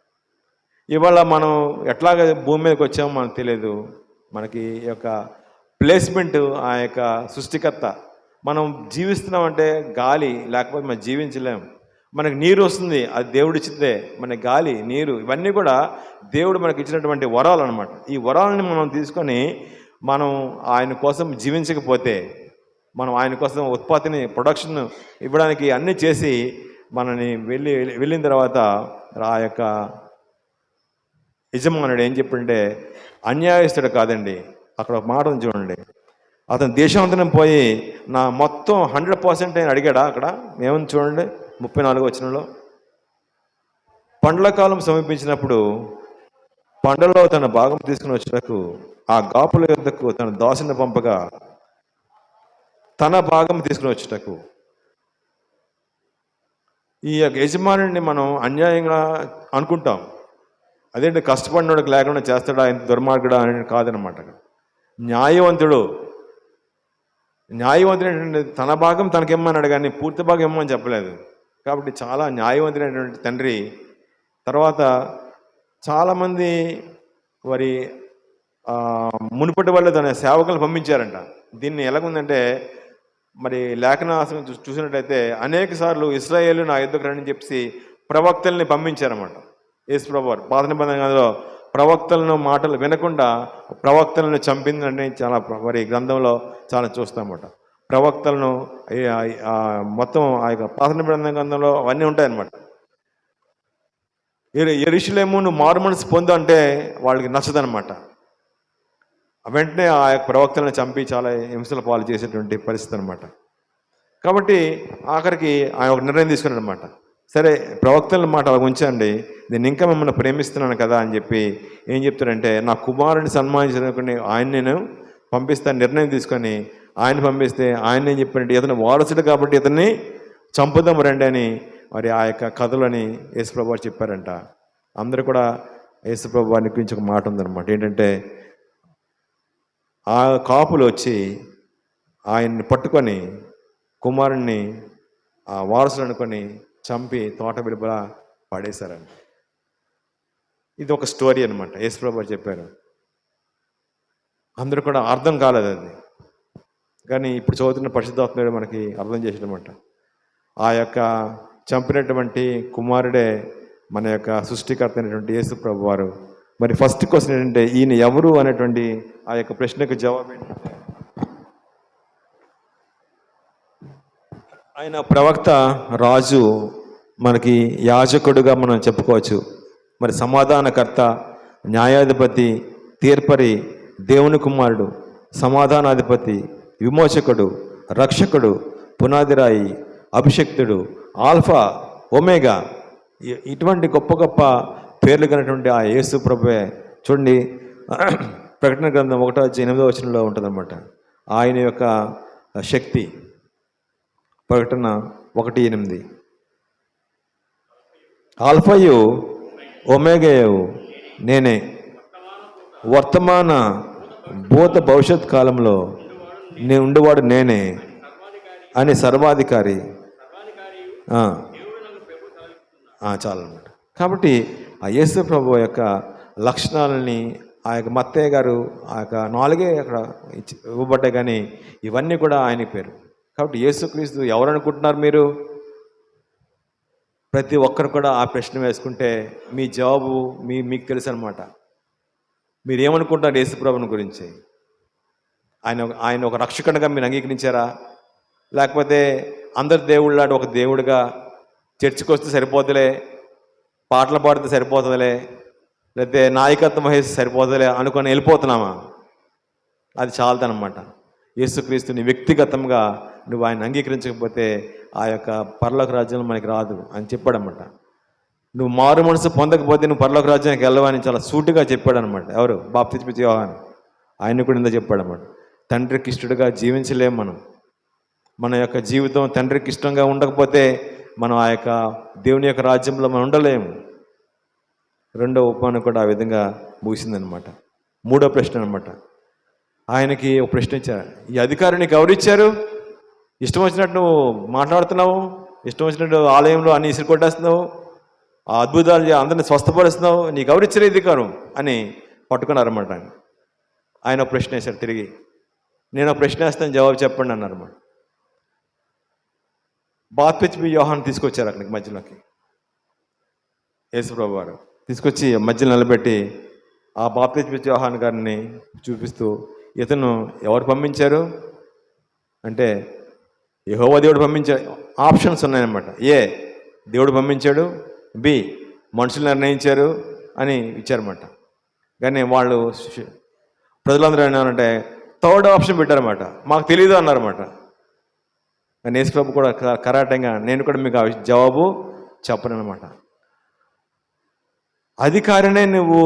ఇవాళ మనం ఎట్లాగ భూమి మీదకి వచ్చామో మనకు తెలియదు. మనకి ఈ యొక్క ప్లేస్మెంట్ ఆ యొక్క సృష్టికర్త. మనం జీవిస్తున్నామంటే గాలి లేకపోతే మనం జీవించలేము. మనకి నీరు వస్తుంది, అది దేవుడు ఇచ్చితే. మన గాలి, నీరు ఇవన్నీ కూడా దేవుడు మనకి ఇచ్చినటువంటి వరాలు అనమాట. ఈ వరాలని మనం తీసుకొని మనం ఆయన కోసం జీవించకపోతే, మనం ఆయన కోసం ఉత్పత్తిని ప్రొడక్షన్ ఇవ్వడానికి అన్నీ చేసి మనని వెళ్ళిన తర్వాత ఆ యొక్క యజమానుడు ఏం చెప్పింటే అన్యాయస్తుడు కాదండి. అక్కడ ఒక మాట ఉంది చూడండి, అతను దేశాంతరం పోయి నా మొత్తం 100% ఆయన అడిగాడా? అక్కడ ఏముంది చూడండి 34వ వచనంలో, పండ్ల కాలం సమీపించినప్పుడు పంటలో తన భాగం తీసుకుని వచ్చేటకు ఆ గాపుల యొద్దకు తన దాసుని పంపగా తన భాగం తీసుకుని వచ్చేటకు. ఈ యొక్క యజమానుడిని మనం అన్యాయంగా అనుకుంటాం. అదేంటి కష్టపడినోడికి లేకుండా చేస్తాడా, ఆయన దుర్మార్గుడా అని కాదనమాట. న్యాయవంతుడు ఏంటంటే తన భాగం తనకిమ్మన్నాడు కానీ పూర్తి భాగం ఇమ్మని చెప్పలేదు. కాబట్టి చాలా న్యాయవంతుడైనటువంటి తండ్రి. తర్వాత చాలామంది వారి మునుపటి వాళ్ళు తన సేవకులను పంపించారంట. దీన్ని ఎలాగుందంటే మరి లేఖనాసం చూసినట్టయితే అనేక సార్లు ఇశ్రాయేలు నా యుద్ధకు రండి చెప్పి ప్రవక్తల్ని పంపించారన్నమాట. యేసుప్రభు పాత నిబంధనలో ప్రవక్తలను మాటలు వినకుండా ప్రవక్తలను చంపిందని చాలా మరి గ్రంథంలో చాలా చూస్తామన్నమాట. ప్రవక్తలను మొత్తం ఆ యొక్క పాత నిబంధన గ్రంథంలో అవన్నీ ఉంటాయన్నమాట. యెరూషలేము నువ్వు మారు మనసు పొందు అంటే వాళ్ళకి నచ్చదనమాట. వెంటనే ఆ యొక్క ప్రవక్తలను చంపి చాలా హింసల పాలు చేసేటువంటి పరిస్థితి అనమాట. కాబట్టి ఆఖరికి ఆయన ఒక నిర్ణయం తీసుకున్నాడు అనమాట. సరే ప్రవక్తల మాట అలా ఉంచండి, నేను ఇంకా మిమ్మల్ని ప్రేమిస్తున్నాను కదా అని చెప్పి ఏం చెప్తాడంటే నా కుమారుడిని సన్మానించుకుని ఆయన నేను పంపిస్తాను నిర్ణయం తీసుకొని ఆయన పంపిస్తే ఆయన ఏం చెప్పాడంటే ఇతను వారసుడు కాబట్టి ఇతన్ని చంపుదాం రండి అని మరి ఆ యొక్క కథలని యేసుప్రభు వారు చెప్పారంట. అందరూ కూడా యేసుప్రభు వారి గురించి ఒక మాట ఉందన్నమాట. ఏంటంటే ఆ కాపులు వచ్చి ఆయన్ని పట్టుకొని కుమారుణ్ణి ఆ వారసులు అనుకొని చంపి తోట వెలుపల పడేశారంట. ఇది ఒక స్టోరీ అనమాట. యేసుప్రభు వారు చెప్పారు. అందరూ కూడా అర్థం కాలేదు అది, కానీ ఇప్పుడు చదువుతున్న పరిశుద్ధాత్ముడు మనకి అర్థం చేసేటమాట. ఆ యొక్క చంపినటువంటి కుమారుడే మన యొక్క సృష్టికర్త అయినటువంటి యేసుప్రభు వారు. మరి ఫస్ట్ క్వశ్చన్ ఏంటంటే ఈయన ఎవరు అనేటువంటి ఆ యొక్క ప్రశ్నకు జవాబు ఏంటంటే ఆయన ప్రవక్త, రాజు, మనకి యాజకుడుగా మనం చెప్పుకోవచ్చు. మరి సమాధానకర్త, న్యాయాధిపతి, తీర్పరి, దేవుని కుమారుడు, సమాధానాధిపతి, విమోచకుడు, రక్షకుడు, పునాదిరాయి, అభిషక్తుడు, ఆల్ఫా, ఒమేగా, ఇటువంటి గొప్ప గొప్ప పేర్లు కలిగినటువంటి ఆ యేసు ప్రభువే. చూడండి ప్రకటన గ్రంథం 1:8 వచనంలో ఉంటుందన్నమాట ఆయన యొక్క శక్తి. ప్రకటన 1:8 ఆల్ఫయు ఒమేగయు నేనే, వర్తమాన భూత భవిష్యత్ కాలంలో నేను ఉండేవాడు నేనే అని సర్వాధికారి. చాలన్నమాట. కాబట్టి ఆ యేసు ప్రభు యొక్క లక్షణాలని ఆ యొక్క మత్తయ్య గారు ఆ యొక్క 4 అక్కడ ఇవ్వబడ్డాయి, కానీ ఇవన్నీ కూడా ఆయన పేరు. కాబట్టి యేసుక్రీస్తు ఎవరు అనుకుంటున్నారు మీరు? ప్రతి ఒక్కరు కూడా ఆ ప్రశ్న వేసుకుంటే మీ జవాబు మీకు తెలుసు అనమాట. మీరు ఏమనుకుంటున్నారు యేసు ప్రభుని గురించి? ఆయన ఒక రక్షకుడిగా మీరు అంగీకరించారా? లేకపోతే అందరు దేవుళ్ళాడు ఒక దేవుడిగా చర్చికి వస్తే సరిపోతులే, పాటలు పాడితే సరిపోతుందిలే, లేకపోతే నాయకత్వం వహిస్తే సరిపోతుందిలే అనుకొని వెళ్ళిపోతున్నామా? అది చాలదనమాట. యేసుక్రీస్తుని వ్యక్తిగతంగా నువ్వు ఆయన అంగీకరించకపోతే ఆ యొక్క పరలోక రాజ్యం మనకి రాదు అని చెప్పాడనమాట. నువ్వు మారు మనసు పొందకపోతే నువ్వు పరలోక రాజ్యానికి వెళ్ళవని చాలా సూటిగా చెప్పాడనమాట. ఎవరు? బాప్తిస్మ యోహాను. ఆయన కూడా ఇంత చెప్పాడనమాట. తండ్రికి ఇష్టడుగా జీవించలేము మనం. మన యొక్క జీవితం తండ్రికి ఇష్టంగా ఉండకపోతే మనం ఆ యొక్క దేవుని యొక్క రాజ్యంలో మనం ఉండలేము. రెండో ఉపమానం కూడా ఆ విధంగా ముగిసిందనమాట. మూడో ప్రశ్న అనమాట. ఆయనకి ఒక ప్రశ్న ఇచ్చారు, ఈ అధికారం నీకు ఎవరిచ్చారు? ఇష్టం వచ్చినట్టు నువ్వు మాట్లాడుతున్నావు, ఇష్టం వచ్చినట్టు ఆలయంలో అన్ని ఇసురు కొట్టేస్తున్నావు, ఆ అద్భుతాలు అందరిని స్వస్థపరుస్తున్నావు, నీకు ఎవరిచ్చారు అధికారం అని పట్టుకున్నారన్నమాట. ఆయన ఒక ప్రశ్న వేశారు తిరిగి. నేను ఒక ప్రశ్న వేస్తాను, జవాబు చెప్పండి అన్నారన్నమాట. బాప్తిస్మా యోహాను తీసుకొచ్చారు అక్కడికి మధ్యలోకి. యేసుప్రభు వారు తీసుకొచ్చి మధ్యలో నిలబెట్టి ఆ బాప్తిస్మా యోహాను గారిని చూపిస్తూ, ఇతను ఎవరు పంపించారు అంటే, యెహోవా దేవుడు పంపించాడు. ఆప్షన్స్ ఉన్నాయన్నమాట. ఏ, దేవుడు పంపించాడు, బి, మనుషులు నిర్ణయించారు అని ఇచ్చారన్నమాట. కానీ వాళ్ళు ప్రజలందరూ ఏమన్నారంటే థర్డ్ ఆప్షన్ పెట్టారన్నమాట, మాకు తెలియదు అన్నారన్నమాట. కానీ యేసుప్రభు కూడా కరాటంగా, నేను కూడా మీకు జవాబు చెప్పనన్నమాట. అధికారనే నువ్వు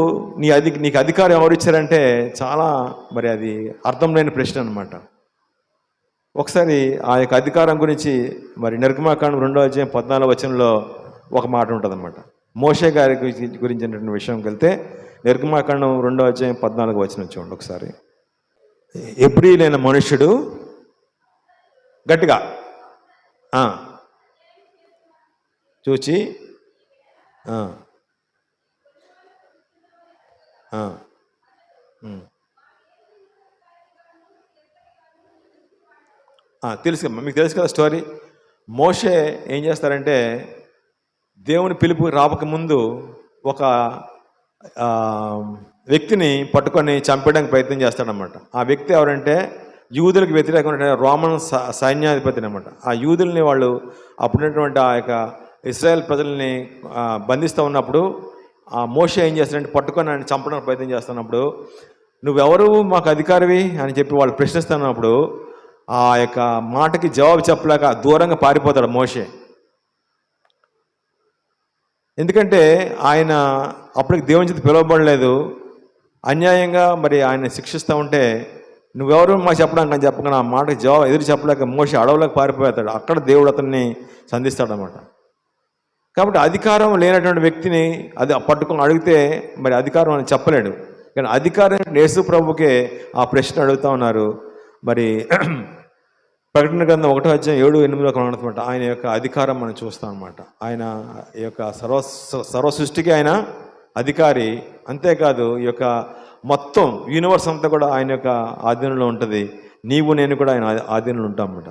నీకు అధికారం ఎవరు ఇచ్చారంటే చాలా మరి అది అర్థం లేని ప్రశ్న అనమాట. ఒకసారి ఆ యొక్క అధికారం గురించి మరి నిర్గమాకాండం 2:14 ఒక మాట ఉంటుంది అనమాట. మోషే గారి గురించినటువంటి విషయంకి వెళ్తే నిర్గమాకాండం 2:14 చూడండి ఒకసారి. హెబ్రీయులైన మనుష్యుడు గట్టిగా చూచి తెలుసు, మీకు తెలుసు కదా స్టోరీ. మోషే ఏం చేస్తారంటే, దేవుని పిలుపు రాకముందు ఒక వ్యక్తిని పట్టుకొని చంపడానికి ప్రయత్నం చేస్తాడనమాట. ఆ వ్యక్తి ఎవరంటే యూదులకు వ్యతిరేకమైన రోమన్ సైన్యాధిపతి అనమాట. ఆ యూదుల్ని వాళ్ళు అప్పుడున్నటువంటి ఆ యొక్క ఇశ్రాయేల్ ప్రజల్ని బంధిస్తూ ఉన్నప్పుడు ఆ మోషే ఏం చేస్తాడంటే పట్టుకొని ఆయన చంపడానికి ప్రయత్నం చేస్తున్నప్పుడు, నువ్వెవరు మాకు అధికారివి అని చెప్పి వాళ్ళు ప్రశ్నిస్తున్నప్పుడు ఆ యొక్క మాటకి జవాబు చెప్పలేక దూరంగా పారిపోతాడు మోషే. ఎందుకంటే ఆయన అప్పటికి దేవుని చేత పిలువబడలేదు, అన్యాయంగా మరి ఆయన శిక్షిస్తూ ఉంటే నువ్వెవరు మాకు చెప్పడానికి అని చెప్పకుండా ఆ మాటకి జవాబు ఎదురు చెప్పలేక మోషే అడవులకు పారిపోతాడు. అక్కడ దేవుడు అతన్ని సంధిస్తాడనమాట. కాబట్టి అధికారం లేనటువంటి వ్యక్తిని అది పట్టుకొని అడిగితే మరి అధికారం అని చెప్పలేడు. కానీ అధికారం యేసు ప్రభుకే ఆ ప్రశ్న అడుగుతూ ఉన్నారు. మరి ప్రకటన గ్రంథం 1:7-8 అనమాట. ఆయన యొక్క అధికారం మనం చూస్తాం అనమాట. ఆయన ఈ యొక్క సర్వ సృష్టికి ఆయన అధికారి. అంతేకాదు ఈ యొక్క మొత్తం యూనివర్స్ అంతా కూడా ఆయన యొక్క ఆధీనంలో ఉంటుంది. నీవు నేను కూడా ఆయన ఆధీనంలో ఉంటాం అన్నమాట.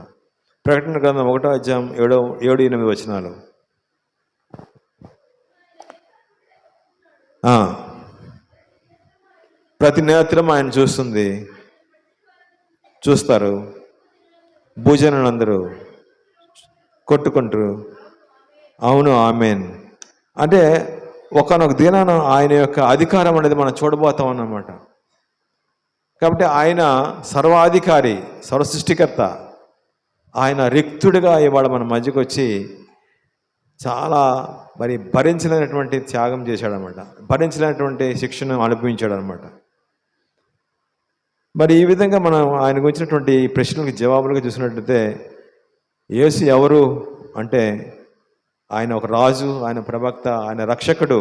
ప్రకటన గ్రంథం 1:7-8 ప్రతి నేత్రం ఆయన చూస్తారు. భూజనులందరూ కొట్టుకుంటారు, అవును ఆమేన్. అంటే ఒకనొక దినాన ఆయన యొక్క అధికారం అనేది మనం చూడబోతాం అన్నమాట. కాబట్టి ఆయన సర్వాధికారి, సర్వసృష్టికర్త. ఆయన రిక్తుడిగా ఇవాళ మన మధ్యకు వచ్చి చాలా మరి భరించలేనటువంటి త్యాగం చేశాడనమాట, భరించలేనటువంటి శిక్షను అనుభవించాడు అనమాట. మరి ఈ విధంగా మనం ఆయన గురించినటువంటి ప్రశ్నలకు జవాబులుగా చూసినట్లయితే, యేసు ఎవరు అంటే ఆయన ఒక రాజు, ఆయన ప్రవక్త, ఆయన రక్షకుడు,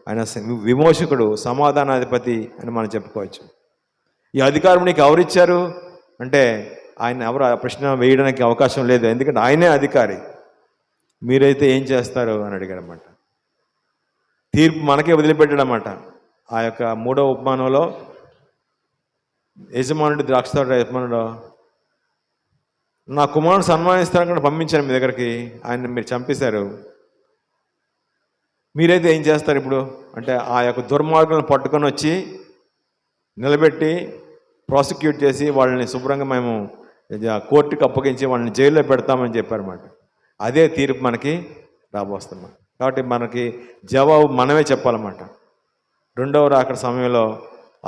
ఆయన విమోచకుడు, సమాధానాధిపతి అని మనం చెప్పుకోవచ్చు. ఈ అధికారం నీకు ఎవరిచ్చారు అంటే ఆయన ఎవరు ఆ ప్రశ్న వేయడానికి అవకాశం లేదు, ఎందుకంటే ఆయనే అధికారి. మీరైతే ఏం చేస్తారు అని అడిగాడనమాట. తీర్పు మనకే వదిలిపెట్టాడనమాట. ఆ యొక్క 3వ ఉపమానంలో యజమానుడు ద్రాక్షతోట యజమానుడు, నా కుమారుడు సన్మానిస్తాను పంపించాను మీ దగ్గరికి, ఆయన మీరు చంపేశారు, మీరైతే ఏం చేస్తారు ఇప్పుడు అంటే ఆ యొక్క దుర్మార్గులను పట్టుకొని వచ్చి నిలబెట్టి ప్రాసిక్యూట్ చేసి వాళ్ళని శుభ్రంగా మేము కోర్టుకు అప్పగించి వాళ్ళని జైల్లో పెడతామని చెప్పారన్నమాట. అదే తీర్పు మనకి రాబోస్తున్నాం. కాబట్టి మనకి జవాబు మనమే చెప్పాలన్నమాట. రెండవ రాకడ సమయంలో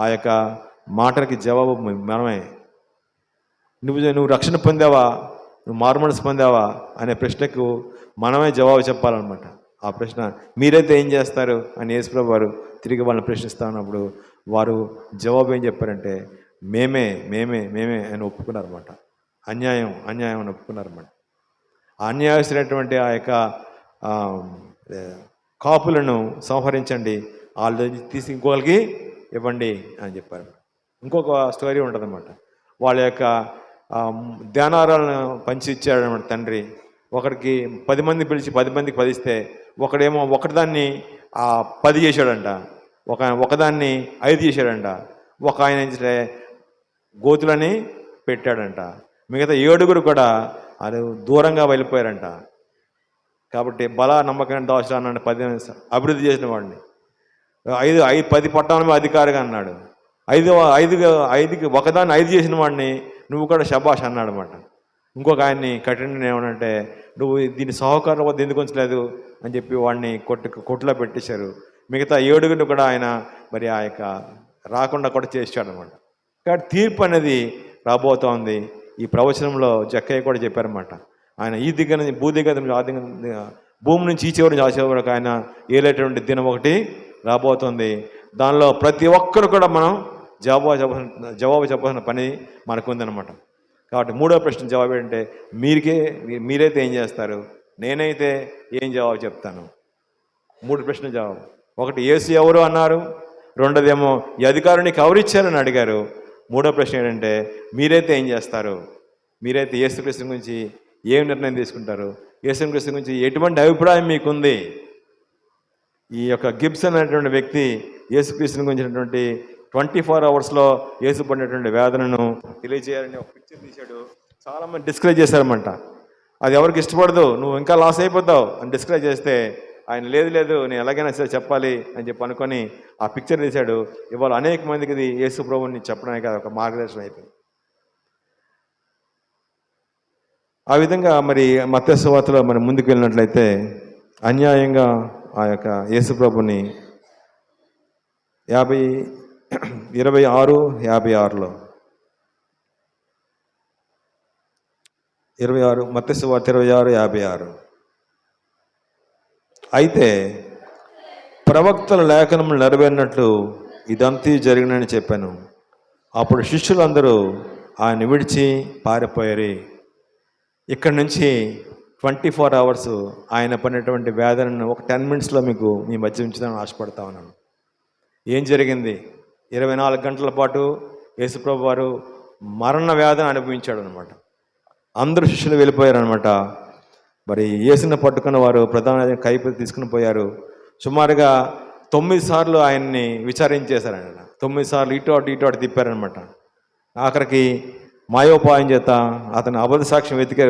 ఆ యొక్క మాటలకి జవాబు మనమే. నువ్వు రక్షణ పొందావా, నువ్వు మారుమనసు పొందావా అనే ప్రశ్నకు మనమే జవాబు చెప్పాలన్నమాట. ఆ ప్రశ్న మీరైతే ఏం చేస్తారు అని యేసుప్రభు వారు తిరిగి వాళ్ళని ప్రశ్నిస్తా ఉన్నప్పుడు వారు జవాబు ఏం చెప్పారంటే మేమే మేమే మేమే అని ఒప్పుకున్నారన్నమాట. అన్యాయం అన్యాయం అని ఒప్పుకున్నారన్నమాట. అన్యాయస్తున్నటువంటి ఆ యొక్క కాపులను సంహరించండి, వాళ్ళు తీసి ఇంకోళ్ళకి ఇవ్వండి అని చెప్పారు. ఇంకొక స్టోరీ ఉంటుందన్నమాట. వాళ్ళ యొక్క ధ్యానారాలను పంచి ఇచ్చాడనమాట తండ్రి. ఒకడికి 10 మంది పిలిచి 10 మందికి 10 ఇస్తే ఒకడేమో ఒకదాన్ని 10 చేశాడంట, ఒకదాన్ని 5 చేశాడంట, ఒక ఆయన ఏంటంటే గోతులని పెట్టాడంట, మిగతా 7 కూడా అది దూరంగా వెళ్ళిపోయారంట. కాబట్టి బల నమ్మకం దోషాన్ని 10 అభివృద్ధి చేసిన వాడిని 10 పట్టణమే అధికారిగా అన్నాడు. 5కి ఒకదాన్ని 5 చేసిన వాడిని నువ్వు కూడా శబాష్ అన్నాడు అనమాట. ఇంకొక ఆయన్ని కఠిన ఏమనంటే నువ్వు దీన్ని సహకారం వద్ద ఎందుకు ఉంచలేదు అని చెప్పి వాడిని కొట్టులో పెట్టేశారు. మిగతా 7 కూడా ఆయన మరి ఆ యొక్క రాకుండా కూడా చేశాడు అనమాట. కాబట్టి తీర్పు అనేది రాబోతోంది. ఈ ప్రవచనంలో జక్కయ్య కూడా చెప్పారన్నమాట. ఆయన ఈ దిగ్గర నుంచి భూమి నుంచి ఈ చివరి నుంచి ఆ చివరి వరకు ఆయన ఏలేటువంటి దినం ఒకటి రాబోతుంది. దానిలో ప్రతి ఒక్కరు కూడా మనం జవాబు చెప్పాల్సిన పని మనకు ఉందన్నమాట. కాబట్టి 3వ ప్రశ్న జవాబు ఏంటంటే మీరైతే ఏం చేస్తారు, నేనైతే ఏం జవాబు చెప్తాను. 3 ప్రశ్నలు జవాబు. ఒకటి, యేసు ఎవరు అన్నారు. 2దేమో ఈ అధికారుని ఎవరిచ్చారని అడిగారు. 3వ ప్రశ్న ఏంటంటే మీరైతే ఏం చేస్తారు, మీరైతే యేసుక్రీస్తు గురించి ఏం నిర్ణయం తీసుకుంటారు, యేసుక్రీస్తు గురించి ఎటువంటి అభిప్రాయం మీకుంది. ఈ యొక్క గిబ్సన్ అనేటువంటి వ్యక్తి యేసుక్రీస్తుని గురించినటువంటి 24 అవర్స్లో యేసు పడినటువంటి వేదనను తెలియజేయాలని ఒక పిక్చర్ తీశాడు. చాలామంది డిస్కరేజ్ చేశారన్నమాట. అది ఎవరికి ఇష్టపడదు, నువ్వు ఇంకా లాస్ అయిపోతావు అని డిస్కరేజ్ చేస్తే ఆయన లేదు నేను ఎలాగైనా సరే చెప్పాలి అని చెప్పి అనుకొని ఆ పిక్చర్ తీశాడు. ఇవాళ అనేక మందికి ఇది యేసు ప్రభువుని చెప్పడానికి ఒక మార్గదర్శనం అయిపోయింది. ఆ విధంగా మరి మత్తయి సువార్తలో మరి ముందుకు వెళ్ళినట్లయితే అన్యాయంగా ఆ యొక్క యేసు ప్రభుని 26:56 మత్తయి సువార్త 26:56 అయితే ప్రవక్తల లేఖనము నెరవేరినట్లు ఇదంతా జరిగినని చెప్పాను. అప్పుడు శిష్యులందరూ ఆయన విడిచి పారిపోయారు. ఇక్కడి నుంచి 24 అవర్స్ ఆయన పడినటువంటి వేదనను ఒక 10 మినిట్స్లో మీకు మీ మధ్య ఉంచుదామని ఆశపడతా ఉన్నాను. ఏం జరిగింది? 24 గంటల పాటు యేసుప్రభు వారు మరణ వేదన అనుభవించాడు అనమాట. అందరూ శిష్యులు వెళ్ళిపోయారనమాట. మరి యేసుని పట్టుకున్న వారు ప్రధాన కైపు తీసుకుని పోయారు. సుమారుగా 9 సార్లు ఆయన్ని విచారించేశారనమాట. 9 సార్లు ఇటు అటు తిప్పారనమాట. ఆఖరికి మాయోపాయం చేత అతను అబద్ధ సాక్ష్యం వెతికి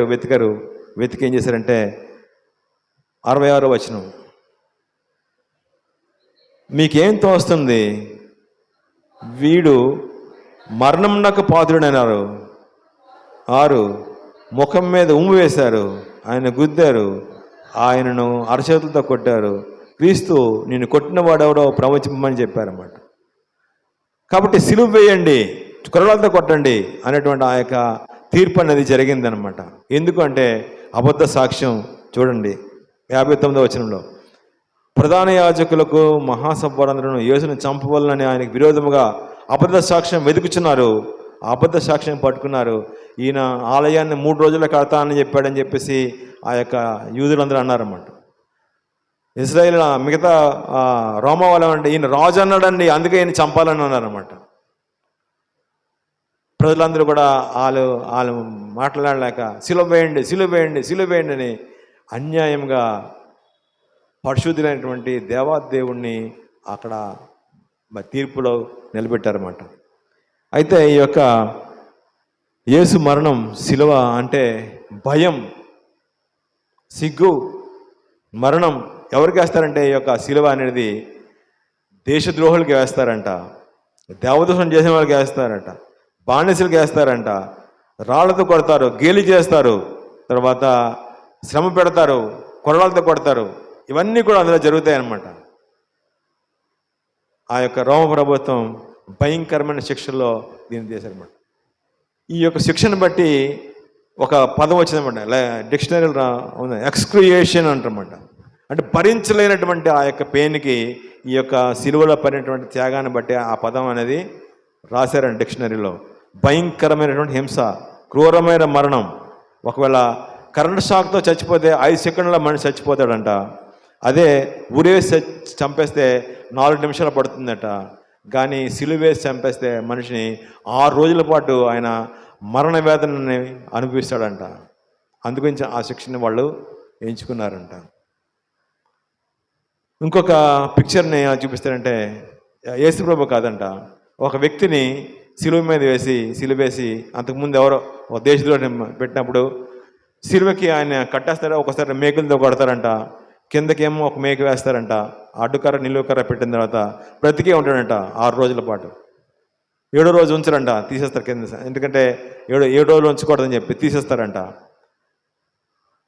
ఏం చేశారంటే 66వ వచనం, మీకేం తోస్తుంది, వీడు మరణంనకు పాత్రుడైనారు. 6 ముఖం మీద ఉమ్ము వేశారు, ఆయన గుద్దారు, ఆయనను అరచేతులతో కొట్టారు. క్రీస్తు నిన్ను కొట్టిన వాడెవడో ప్రవచింపమని చెప్పారన్నమాట. కాబట్టి సిలువ వేయండి, కొరడాలతో కొట్టండి అనేటువంటి ఆ యొక్క తీర్పు అనేది జరిగిందనమాట. ఎందుకంటే అబద్ధ సాక్ష్యం చూడండి 59వ వచనంలో, ప్రధాన యాజకులకు మహాసభలందరూ యేసుని చంపవలనని ఆయనకు విరోధముగా అబద్ధ సాక్ష్యం వెతుకుచున్నారు. ఆ అబద్ధ సాక్ష్యం పట్టుకున్నారు. ఈయన ఆలయాన్ని 3 రోజుల్లో కడతానని చెప్పాడని చెప్పేసి ఆ యొక్క యూదులందరూ అన్నారన్నమాట. ఇజ్రాయేల్ మిగతా రోమా వాళ్ళు అంటే ఈయన రాజు అన్నాడండి, అందుకే ఈయన చంపాలని అన్నారన్నమాట. ప్రజలందరూ కూడా వాళ్ళు మాట్లాడలేక సిలువ వేయండి అని అన్యాయంగా పరిశుద్ధులైనటువంటి దేవాదేవుణ్ణి అక్కడ తీర్పులో నిలబెట్టారన్నమాట. అయితే ఈ యొక్క యేసు మరణం సిలువ అంటే భయం, సిగ్గు, మరణం ఎవరికి వేస్తారంటే ఈ యొక్క సిలువ అనేది దేశద్రోహులకి వేస్తారంట, దేవదోషం చేసిన వాళ్ళకి వేస్తారంట, బానిసలకు వేస్తారంట, రాళ్లతో కొడతారు, గేలి చేస్తారు, తర్వాత శ్రమ పెడతారు, కొరడాలతో కొడతారు. ఇవన్నీ కూడా అందులో జరుగుతాయన్నమాట. ఆ యొక్క రోమ ప్రభుత్వం భయంకరమైన శిక్షల్లో దీన్ని చేశారన్నమాట. ఈ యొక్క శిక్షను బట్టి ఒక పదం వచ్చిందన్నమాట, డిక్షనరీలో ఉంది, ఎక్స్క్రియేషన్ అంటారన్నమాట. అంటే భరించలేనటువంటి ఆ యొక్క పెయిన్కి ఈ యొక్క సిలువలో పడినటువంటి త్యాగాన్ని బట్టి ఆ పదం అనేది రాశారండి డిక్షనరీలో. భయంకరమైనటువంటి హింస, క్రూరమైన మరణం. ఒకవేళ కరెంట్ షాక్తో చచ్చిపోతే 5 సెకండ్ల మనిషి చచ్చిపోతాడంట. అదే ఉరేసి చంపేస్తే 4 నిమిషాలు పడుతుందట. కానీ సిలువ వేసి చంపేస్తే మనిషిని 6 రోజుల పాటు ఆయన మరణ వేదనని అనుభవిస్తాడంట. అందుగురించి ఆ శిక్షని వాళ్ళు ఎంచుకున్నారంట. ఇంకొక పిక్చర్ని చూపిస్తారంటే యేసుప్రభు కాదంట, ఒక వ్యక్తిని సిలువ మీద సిలువేసి అంతకుముందు ఎవరో ఒక దేశంలో పెట్టినప్పుడు సిలువకి ఆయన కట్టేస్తారా, ఒకసారి మేకులతో కొడతారంట, కిందకేమో ఒక మేక వేస్తారంట, అడ్డుకర్ర నిలువుకర్ర పెట్టిన తర్వాత బ్రతికే ఉంటాడంట 6 రోజుల పాటు. 7వ రోజు ఉంచరంట, తీసేస్తారు కింద, ఎందుకంటే 7 రోజులు ఉంచకూడదని చెప్పి తీసేస్తారంట.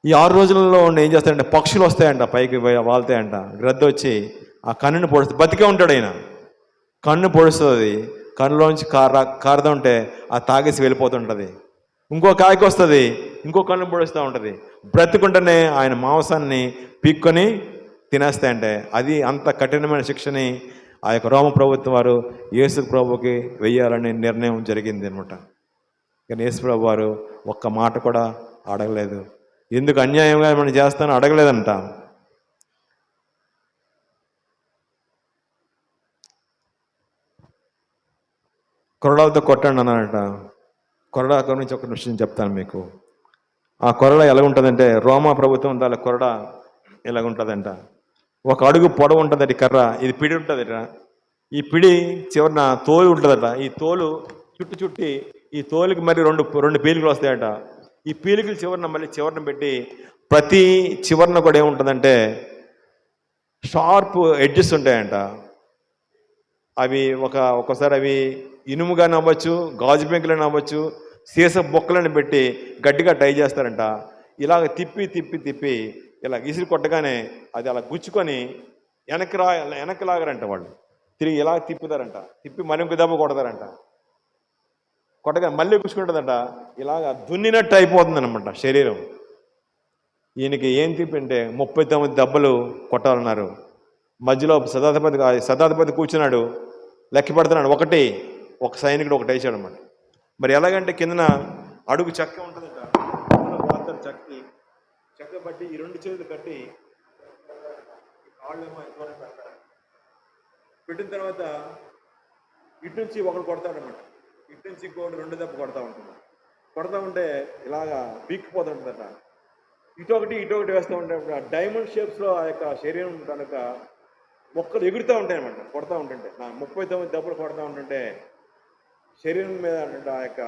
ఈ 6 రోజులలో ఏం చేస్తారంటే పక్షులు వస్తాయంట, పైకి వాళ్తాయంట, గ్రద్ద వచ్చి ఆ కన్నుని పొడుస్తుంది, బతికే ఉంటాడు ఆయన, కన్ను పొడుస్తుంది, కన్నులోంచి కారుతూ ఉంటే ఆ తాగేసి వెళ్ళిపోతుంటుంది. ఇంకో కాయకి వస్తుంది, ఇంకో కన్ను పొడుస్తూ ఉంటుంది, బ్రతికుంటేనే ఆయన మాంసాన్ని పీక్కొని తినేస్తాయంటే అది అంత కఠినమైన శిక్షని ఆ యొక్క రోమ ప్రభుత్వం వారు యేసు ప్రభుకి వెయ్యాలని నిర్ణయం జరిగింది అనమాట. కానీ యేసు ప్రభు వారు ఒక్క మాట కూడా అడగలేదు. ఎందుకు అన్యాయంగా మనం చేస్తానో అడగలేదంట. కొరడాలతో కొట్టండి అన్నారంట. కొరడా గురించి ఒక విషయం చెప్తాను మీకు. ఆ కొరడ ఎలాగుంటుందంటే రోమా ప్రభుత్వం దాని కొరడ ఎలాగుంటుందంట, ఒక అడుగు పొడవు ఉంటుందట కర్ర, ఇది పిడి ఉంటుందట, ఈ పిడి చివరిన తోలు ఉంటుందట, ఈ తోలు చుట్టి ఈ తోలుకి మరి రెండు పీలికలు వస్తాయట, ఈ పీలికలు చివరిన పెట్టి ప్రతి చివరిన కూడా ఏముంటుందంటే షార్ప్ ఎడ్జెస్ ఉంటాయంట. అవి ఒకసారి అవి ఇనుముగానే అవ్వచ్చు, గాజు పెంకులని అవ్వచ్చు, సీస బొక్కలను పెట్టి గట్టిగా టై చేస్తారంట. ఇలాగ తిప్పి ఇలా విసిరి కొట్టగానే అది అలా గుచ్చుకొని వెనక్కి లాగరంట. వాళ్ళు తిరిగి ఇలా తిప్పుతారంట, తిప్పి మరి ఇంకో దెబ్బ కొడతారంట, కొట్టగా మళ్ళీ గుచ్చుకుంటుందంట, ఇలాగ దున్నినట్టు అయిపోతుంది అనమాట శరీరం. ఈయనకి ఏం తిప్పంటే 39 దెబ్బలు కొట్టాలన్నారు. మధ్యలో శతాధిపతి కూర్చున్నాడు, లెక్క పెడుతున్నాడు, ఒక సైనికుడు ఒకటి వేసాడు అనమాట. మరి ఎలాగంటే కిందన అడుగు చెక్క ఉంటుందట, చెక్క బట్టి ఈ 2 చేతులు కట్టి కాళ్ళేమో దూరం పెడతారు. పెట్టిన తర్వాత ఇటు నుంచి ఒకడు కొడతాడనమాట, ఇటు నుంచి ఇంకోటి 2 దెబ్బ కొడతా ఉంటే ఇలాగా పీక్కిపోతుంటుందట. ఇటు ఒకటి వేస్తూ ఉంటే డైమండ్ షేప్స్లో ఆ యొక్క శరీరం కనుక మొక్కలు ఎగురుతూ ఉంటాయి అనమాట. కొడతా ఉంటుంటే 39 దెబ్బలు కొడతా ఉంటుంటే శరీరం మీద ఆ యొక్క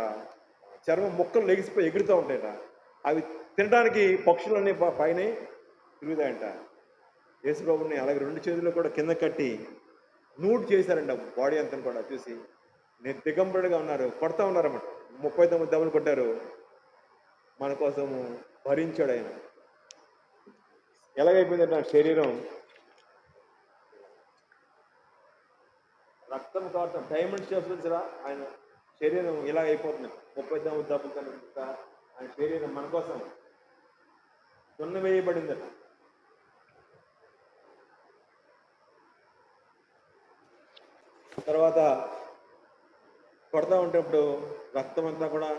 చర్మం మొక్కలు లెగిసిపోయి ఎగురుతూ ఉంటాయట. అవి తినడానికి పక్షులన్నీ పైన తిరుగుతాయంట. యేసుప్రభుని అలాగే 2 చేతులు కూడా కింద కట్టి నూట్ చేశారంట, బాడీ అంతా కూడా చూసి నేను దిగంబరుడిగా ఉన్నారు, కొడతా ఉన్నారన్నమాట. 39 దెబ్బలు కొట్టారు, మన కోసము భరించాడు ఆయన. ఎలాగైపోయిందంటే శరీరం రక్తం కావటం, డైమండ్ షేప్స్ వచ్చరా ఆయన శరీరం ఇలా అయిపోతుంది. 39 దెబ్బలు కనుక ఆయన శరీరం మన కోసం దున్నవేయబడిందట. తర్వాత కొడతా ఉంటేప్పుడు రక్తం అంతా కూడా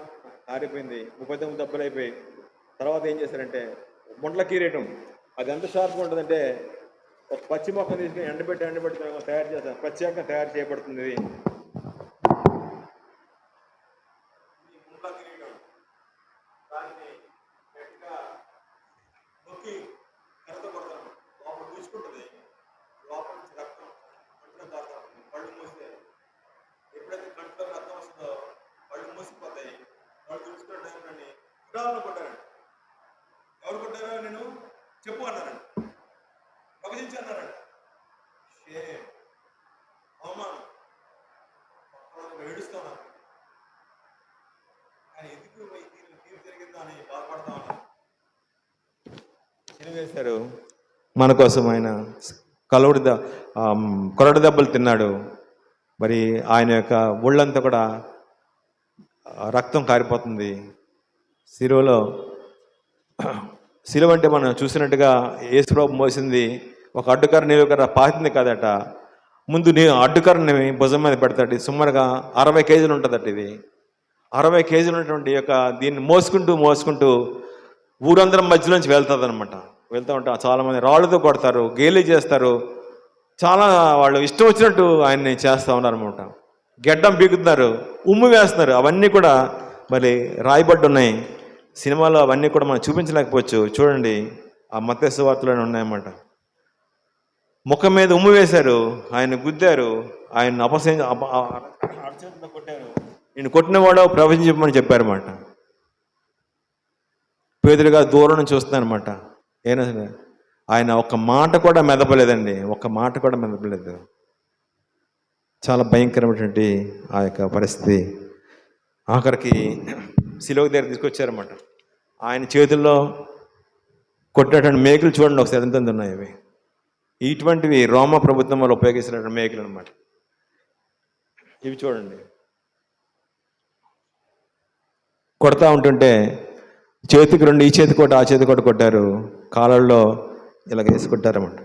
ఆరిపోయింది, 39 దెబ్బలు అయిపోయి. తర్వాత ఏం చేశారంటే ముండ్ల కిరీటం, అది ఎంత షార్ప్గా ఉంటుందంటే ఒక పచ్చి మొక్కను తీసుకుని ఎండబెట్టి తయారు చేస్తారు, ప్రత్యేకంగా తయారు చేయబడుతుంది. దాన్ని గట్టిగా నొక్కి కర్రతో కొడతాను, లోపల చూసుకుంటుంది, లోపల నుంచి రక్తం కంటిలో కారుతా ఉంటుంది. కళ్ళు మూస్తే ఎప్పుడైతే కంటిలో రక్తం వస్తుందో కళ్ళు మూసిపోతాయి. వాళ్ళు చూసుకునే టైంలోని ఉదాహరణ కొట్టారండి. ఎవరు కొట్టారో నేను చెప్పు అన్నారండి, పగజించి అన్నారండి. అవమానం ఏడుస్తాను, కానీ ఎందుకు తీరు జరిగిందో అని బాధపడతా ఉన్నారు. వేశారు మన కోసం, ఆయన కొరడు దెబ్బలు తిన్నాడు. మరి ఆయన యొక్క ఒళ్ళంతా కూడా రక్తం కారిపోతుంది. సిలువ అంటే మనం చూసినట్టుగా యేసుప్రభు మోసింది ఒక అడ్డుకర్ర నిలువుకర్ర పాతింది కాదట. ముందు అడ్డుకర్రని భుజం మీద పెడతాడు. సుమారుగా 60 కేజీలు ఉంటుందట. ఇది 60 కేజీలు ఉన్నటువంటి యొక్క దీన్ని మోసుకుంటూ ఊరందరం మధ్యలోంచి వెళ్తుంది అనమాట. వెళ్తూ ఉంటా చాలామంది రాళ్ళతో కొడతారు, గేలి చేస్తారు, చాలా వాళ్ళు ఇష్టం వచ్చినట్టు ఆయన్ని చేస్తూ ఉన్నారు అనమాట. గెడ్డం పీకుతున్నారు, ఉమ్ము వేస్తున్నారు. అవన్నీ కూడా మరి రాయబడ్డు ఉన్నాయి సినిమాలో. అవన్నీ కూడా మనం చూపించలేకపోవచ్చు. చూడండి, ఆ మత్తయి సువార్తలోనే ఉన్నాయన్నమాట. ముఖం మీద ఉమ్ము వేశారు, ఆయన గుద్దారు, ఆయన అరచేతితో కొట్టారు. నేను కొట్టినవాడో ప్రవచించమని చెప్పారన్నమాట. పేదలుగా దూరం నుంచి చూస్తున్నారన్నమాట. అయినా సరే ఆయన ఒక్క మాట కూడా మెదపలేదండి, ఒక్క మాట కూడా మెదపలేదు. చాలా భయంకరమైనటువంటి ఆ యొక్క పరిస్థితి. ఆఖరికి శిలువ దగ్గర తీసుకొచ్చారన్నమాట. ఆయన చేతుల్లో కొట్టినటువంటి మేకులు చూడండి ఒకసారి ఎంత ఉన్నాయి అవి. ఇటువంటివి రోమా ప్రభుత్వం వాళ్ళు ఉపయోగిస్తున్నటువంటి మేకులు అనమాట. ఇవి చూడండి, కొడతా ఉంటుంటే చేతికి రెండు, ఈ చేతి కొట్ట, ఆ చేతి కొట్ట కొట్టారు. కాళ్ళల్లో ఇలాగ వేసి కొట్టారన్నమాట.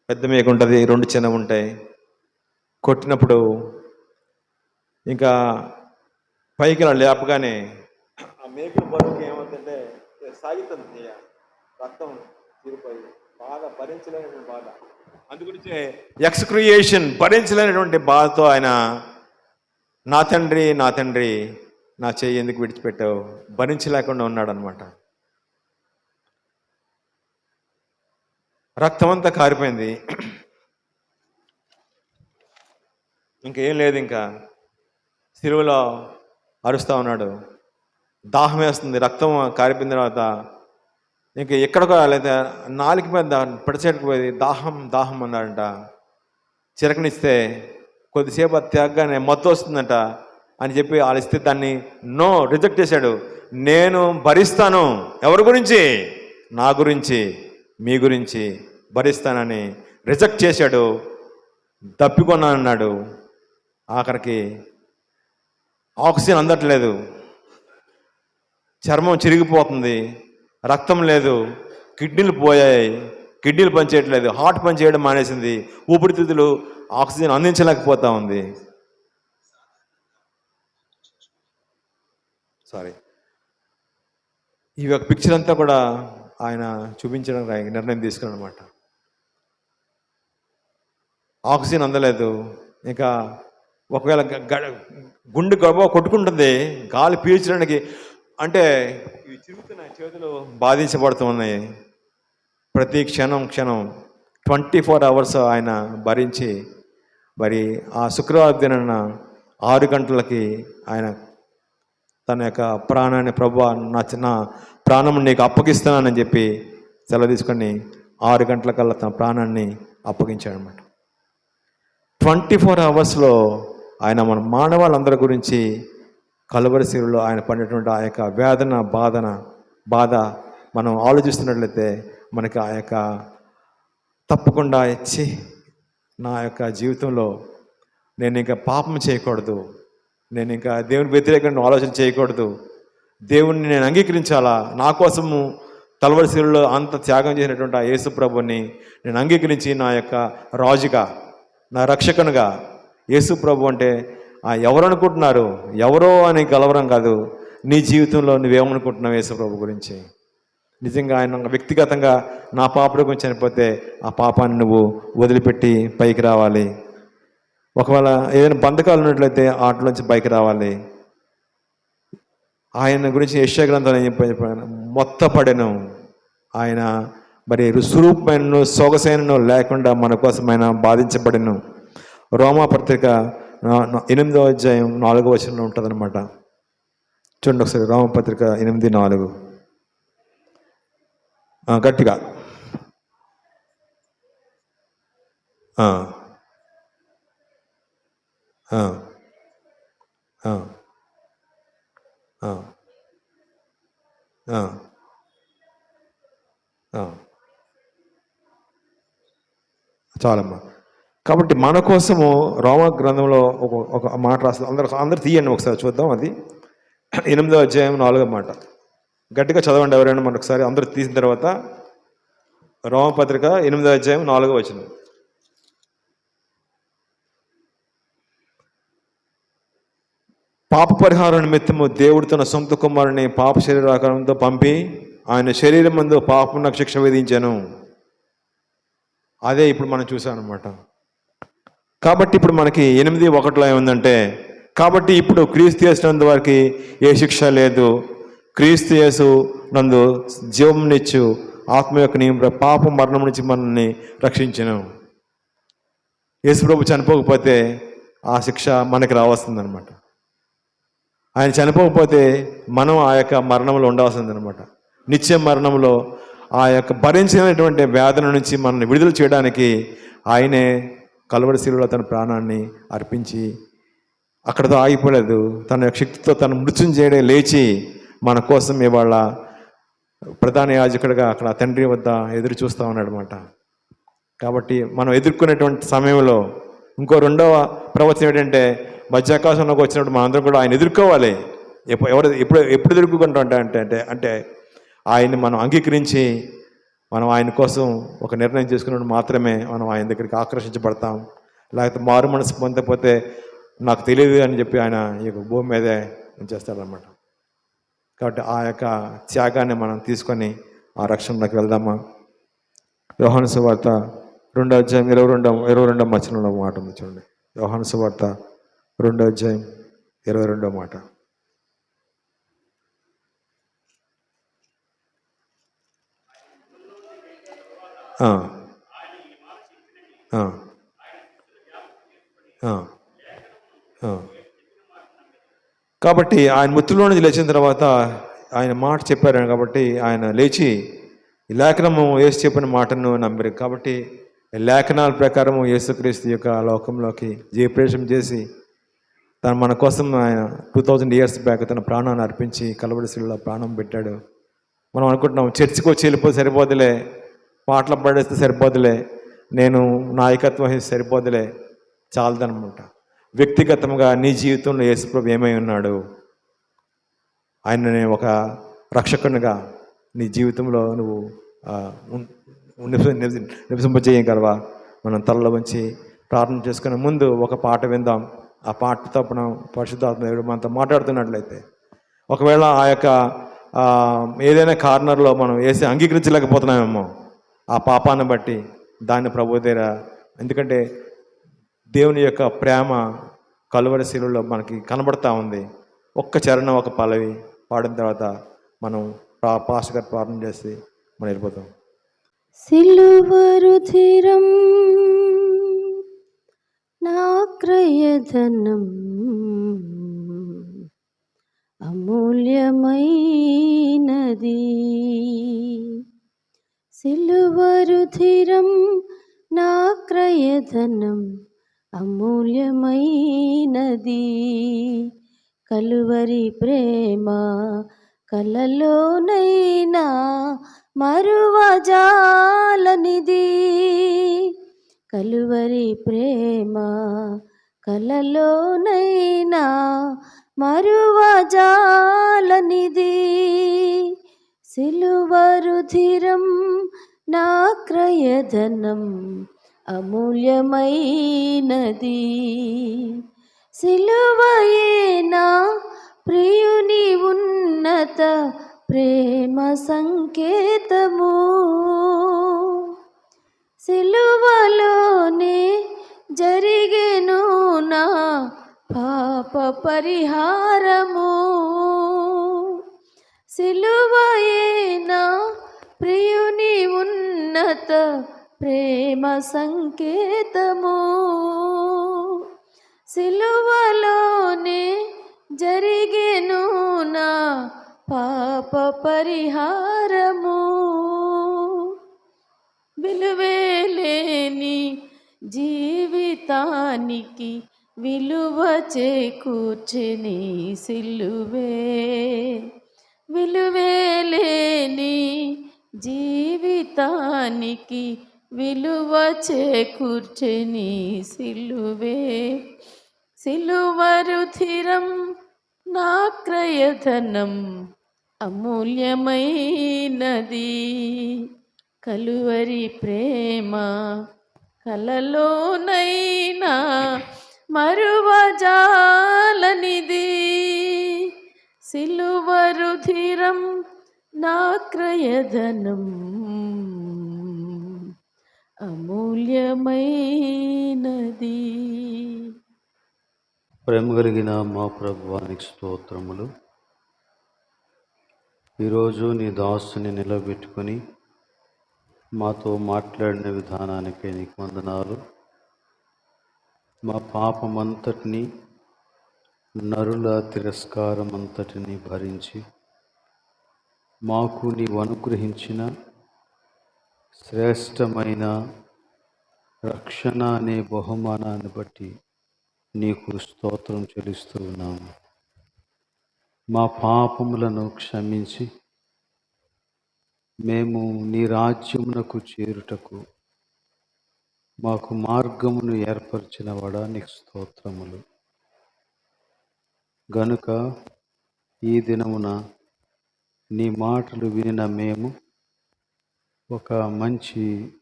పెద్ద మేక ఉంటుంది, రెండు చిన్నవి ఉంటాయి. కొట్టినప్పుడు ఇంకా పైకి లేపగానే ఆ మేకల బరువుకి ఏమవుతుందంటే సాగుతుంది, రక్తం తీరిపోయి బాగా భరించలేనటువంటి బాధ. అందుగురించి ఎక్స్క్రియేషన్, భరించలేనటువంటి బాధతో ఆయన నా తండ్రి, నా తండ్రి, నా చెయ్యి ఎందుకు విడిచిపెట్టావు, భరించలేకుండా ఉన్నాడు అనమాట. రక్తం అంతా కారిపోయింది, ఇంకేం లేదు. ఇంకా సిలువలో అరుస్తూ ఉన్నాడు. దాహం వేస్తుంది, రక్తం కారిపోయిన తర్వాత ఇంక ఎక్కడికో లేదా నాలుక మీద పిడచేటుకు పోయి దాహం దాహం అన్నాడంట. చిరకనిస్తే కొద్దిసేపు అది త్యాగగానే మత్తు వస్తుందంట అని చెప్పి వాళ్ళు ఇస్తే దాన్ని రిజెక్ట్ చేశాడు. నేను భరిస్తాను. ఎవరి గురించి? నా గురించి, మీ గురించి భరిస్తానని రిజెక్ట్ చేశాడు. తప్పికొన్నానన్నాడు. ఆఖరికి ఆక్సిజన్ అందట్లేదు, చర్మం చిరిగిపోతుంది, రక్తం లేదు, కిడ్నీలు పోయాయి, కిడ్నీలు పనిచేయట్లేదు, హార్ట్ పనిచేయడం మానేసింది, ఊపిరితిత్తులు ఆక్సిజన్ అందించలేకపోతా ఉంది. ఈ యొక్క పిక్చర్ అంతా కూడా ఆయన చూపించడానికి నిర్ణయం తీసుకున్నాడు అనమాట. ఆక్సిజన్ అందలేదు. ఇంకా ఒకవేళ గుండె గొడవ కొట్టుకుంటుంది, గాలి పీల్చడానికి అంటే ఇవి చిరుగుతున్నాయి, చేతులు బాధించబడుతూ ఉన్నాయి. ప్రతి క్షణం 24 hours ఆయన భరించి మరి ఆ శుక్రవారం దినాన 6 గంటలకి ఆయన తన యొక్క ప్రాణాన్ని, ప్రభువా నా ప్రాణం నీకు అప్పగిస్తున్నానని చెప్పి సెలవు తీసుకొని 6 గంటలకల్లా తన ప్రాణాన్ని అప్పగించాడనమాట. 24 hours ఆయన మన మానవాళ్ళందరి గురించి కలువరి శిలువలో ఆయన పడినటువంటి ఆ యొక్క బాధ మనం ఆలోచిస్తున్నట్లయితే మనకి ఆ యొక్క తప్పకుండా ఇచ్చి నా యొక్క జీవితంలో నేను ఇంకా పాపం చేయకూడదు, నేను ఇంకా దేవుని వ్యతిరేకంగా ఆలోచన చేయకూడదు, దేవుణ్ణి నేను అంగీకరించాలా, నా కోసము కలువరి శిలువలో అంత త్యాగం చేసినటువంటి ఆ యేసు ప్రభుని నేను అంగీకరించి నా యొక్క రాజుగా, నా రక్షకునిగా, యేసు ప్రభు అంటే ఎవరు అనుకుంటున్నారు, ఎవరో అని గలవరం కాదు, నీ జీవితంలో నువ్వేమనుకుంటున్నావు యేసు ప్రభు గురించి. నిజంగా ఆయన వ్యక్తిగతంగా నా పాపల గురించి చనిపోతే ఆ పాపాన్ని నువ్వు వదిలిపెట్టి పైకి రావాలి. ఒకవేళ ఏదైనా బంధకాలు ఉన్నట్లయితే వాటిలోంచి పైకి రావాలి. ఆయన గురించి యెషయా గ్రంథంలో చెప్పాను, మొత్తపడెను ఆయన మరి రుసురూపమైనను సొగసైనను లేకుండా మన కోసం ఆయన బాధించబడెను. రోమా పత్రిక 8వ అధ్యాయం 4వ వచనంలో ఉంటుందన్నమాట. చూడండి ఒకసారి, రోమపత్రిక 8:4 గట్టిగా. చాలమ్మా. కాబట్టి మన కోసము రోమా గ్రంథంలో ఒక మాట రాస్తుంది. అందరూ తీయండి ఒకసారి చూద్దాం. అది 8వ అధ్యాయం 4వ మాట. గట్టిగా చదవండి ఎవరైనా మనొకసారి. అందరూ తీసిన తర్వాత రోమపత్రిక 8వ అధ్యాయం 4వ వచనం. పాప పరిహార నిమిత్తము దేవుడు తన సొంత కుమారుని పాప శరీరాకారంతో పంపి ఆయన శరీరం ముందు పాపమునకు శిక్ష విధించాను. అదే ఇప్పుడు మనం చూసాం అనమాట. కాబట్టి ఇప్పుడు మనకి 8:1 ఏముందంటే, కాబట్టి ఇప్పుడు క్రీస్తు యేసునందు వారికి ఏ శిక్ష లేదు, క్రీస్తు యేసు నందు జీవమునిచ్చు ఆత్మ యొక్క నియమ పాప మరణం నుంచి మనల్ని రక్షించను. యేసు ప్రభు చనిపోకపోతే ఆ శిక్ష మనకి రావాల్సిందనమాట. ఆయన చనిపోకపోతే మనం ఆ యొక్క మరణంలో ఉండాల్సిందనమాట. నిత్య మరణంలో ఆ యొక్క భరించినటువంటి వేదన నుంచి మనల్ని విడుదల చేయడానికి ఆయనే కల్వరి శిలువలో తన ప్రాణాన్ని అర్పించి అక్కడతో ఆగిపోలేదు. తన యొక్క శక్తితో తన మృత్యుంజయుడే లేచి మన కోసం ఇవాళ ప్రధాన యాజకుడిగా అక్కడ తండ్రి వద్ద ఎదురు చూస్తూ ఉన్నాడు అనమాట. కాబట్టి మనం ఎదుర్కొనేటువంటి సమయంలో ఇంకో రెండవ ప్రవచనం ఏంటంటే, మధ్యాకాశంలోకి వచ్చినప్పుడు మనందరం కూడా ఆయన ఎదుర్కోవాలి. ఎప్పుడు ఎదుర్కొంటాం అంటే ఆయన్ని మనం అంగీకరించి మనం ఆయన కోసం ఒక నిర్ణయం చేసుకున్నప్పుడు మాత్రమే మనం ఆయన దగ్గరికి ఆకర్షించబడతాం. లేకపోతే మారు మనసు పొందకపోతే నాకు తెలియదు అని చెప్పి ఆయన ఈ యొక్క భూమి మీదే ఉంచేస్తాడనమాట. కాబట్టి ఆ యొక్క త్యాగాన్ని మనం తీసుకొని ఆ రక్షణలోకి వెళ్దామా? యోహాను సువార్త 2:22 వచనంలో మాట ఉంది చూడండి. యోహాను సువార్త 2:22 మాట. కాబట్టి ఆయన మృతుల్లో నుంచి లేచిన తర్వాత ఆయన మాట చెప్పారు కాబట్టి ఆయన లేచి ఈ లేఖనము యేసు చెప్పిన మాటను నమ్మారు. కాబట్టి లేఖనాల ప్రకారము యేసుక్రీస్తు యొక్క లోకంలోకి జయప్రవేశం చేసి మన కోసం ఆయన 2000 years బ్యాక్ తన ప్రాణాన్ని అర్పించి కల్వరి శిలువలో ప్రాణం పెట్టాడు. మనం అనుకుంటున్నాం చర్చికి వచ్చి వెళ్ళిపోతే సరిపోదులే, పాటలు పాడేస్తే సరిపోదులే, నేను నాయకత్వం వహిస్తే సరిపోదులే, చాలదనమాట. వ్యక్తిగతంగా నీ జీవితంలో యేసుప్రభు ఏమై ఉన్నాడు, ఆయనని ఒక రక్షకునిగా నీ జీవితంలో నువ్వు నివసింపజేయగలవా? మనం తలలో వంచి ప్రార్థన చేసుకునే ముందు ఒక పాట విందాం. ఆ పాటతో మనం పరిశుద్ధాత్మ దేవుడు మనతో మాట్లాడుతున్నట్లయితే, ఒకవేళ ఆ యొక్క ఏదైనా కార్నర్లో మనం వేసి అంగీకరించలేకపోతున్నామేమో ఆ పాపాన్ని బట్టి, దాన్ని ప్రభు దగ్గర, ఎందుకంటే దేవుని యొక్క ప్రేమ కలువరి శిలువలో మనకి కనబడతా ఉంది. ఒక్క చరణం ఒక పల్లవి పాడిన తర్వాత మనం పాస్టర్ గారు ప్రార్థన చేసి మనం వెళ్ళిపోతాం. సిలువరుధిరం నా క్రయధనం అమూల్యమైనది, సిలువరుధిరం నా క్రయధనం అమూల్యమైనది, కలువరి ప్రేమ కలలోనైనా మరువజాలనిది, కలువరి ప్రేమ కలలోనైనా మరువజాలనిది, సిలువరుధిరం నా క్రయధనం అమూల్యమైనది, సిలువయేనా ప్రియుని ఉన్నత ప్రేమ సంకేతము, సిలువలోనే జరిగెను నా పాప పరిహారము, సిలువయేనా ప్రియుని ఉన్నత ప్రేమ సంకేతము, సిలువలోనే జరిగెను నా పాప పరిహారము, విలువేలేని జీవితానికి విలువ చేకూర్చెని సిలువే, విలువేలేని జీవితానికి విలువ చేకూర్చెని సిలువే, సిలువరుధిరం నా క్రయధనం అమూల్యమైనది, కలువరి ప్రేమ కలలోనైనా మరువజాలనిది, సిలువరుధిరం నా క్రయధనం అమూల్యమైనది. ప్రేమ కలిగిన మా ప్రభువానికి స్తోత్రములు. ఈరోజు నీ దాసుని నిలబెట్టుకొని మాతో మాట్లాడిన విధానానికి నీకు వందనాలు. మా పాపమంతటిని, నరుల తిరస్కారం అంతటిని భరించి మాకు నీవు అనుగ్రహించిన శ్రేష్టమైన రక్షణ అనే బహుమానాన్ని బట్టి నీకు స్తోత్రం చెల్లిస్తూ ఉన్నాము. మా పాపములను క్షమించి మేము నీ రాజ్యమునకు చేరుటకు మాకు మార్గమును ఏర్పరిచిన వాడా నీకు స్తోత్రములు. గనుక ఈ దినమున నీ మాటలు వినిన మేము ఒక మంచి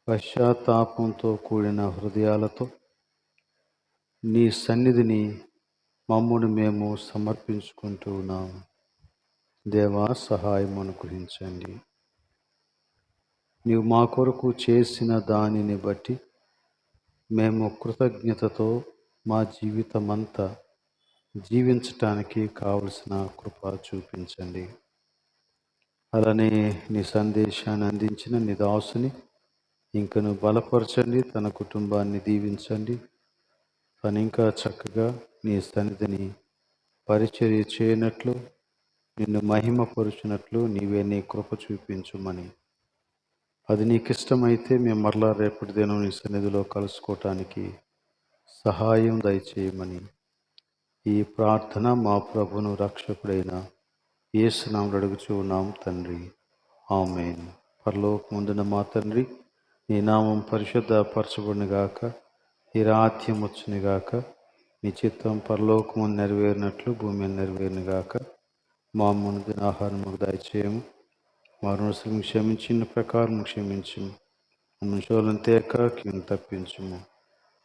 పశ్చాత్తాపంతో కూడిన హృదయాలతో నీ సన్నిధిని మమ్మును మేము సమర్పించుకుంటూ ఉన్నాము. దేవా, సహాయం అనుగ్రహించండి. నీవు మా కొరకు చేసిన దానిని బట్టి మేము కృతజ్ఞతతో మా జీవితమంతా జీవించటానికి కావలసిన కృప చూపించండి. అలానే నీ సందేశాన్ని అందించిన నీ దాసుని ఇంకను బలపరచండి, తన కుటుంబాన్ని దీవించండి. తను ఇంకా చక్కగా నీ సన్నిధిని పరిచర్య చేయనట్లు, నిన్ను మహిమపరుచినట్లు నీవే నీ కృప చూపించుమని, అది నీకు ఇష్టమైతే మేము మరలా రేపటి దినం నీ సన్నిధిలో కలుసుకోవటానికి సహాయం దయచేయమని ఈ ప్రార్థన మా ప్రభును రక్షకుడైన యేసు నామములో అడుగుచూ ఉన్నాం తండ్రి. ఆమేన్. పరలోకమందున్న మా తండ్రి, నీ నామం పరిశుద్ధపరచబడునుగాక, నీ రాజ్యం వచ్చునుగాక, నీ చిత్తం పరలోకమందు నెరవేరినట్లు భూమి మీద నెరవేరునుగాక. మా ముందున ఆహారం మాకు దయచేయము, మా రుణములను క్షమించిన ప్రకారం క్షమించుము, మమ్మల్ని శోధనలో తేక కీడును తప్పించుము.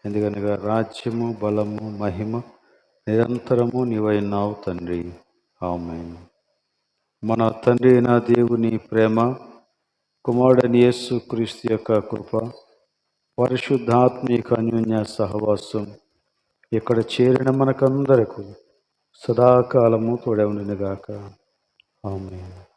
ఎందుకనగా రాజ్యము, బలము, మహిమ నిరంతరము నీవైనావు తండ్రి. ఆమేన్. మన తండ్రి అయిన దేవుని ప్రేమ, కుమారుడైన యేసు క్రీస్తు యొక్క కృప, పరిశుద్ధాత్మిక అన్యోన్య సహవాసం ఇక్కడ చేరిన మనకందరకు సదాకాలము తోడై ఉండునుగాక. ఆమేన్.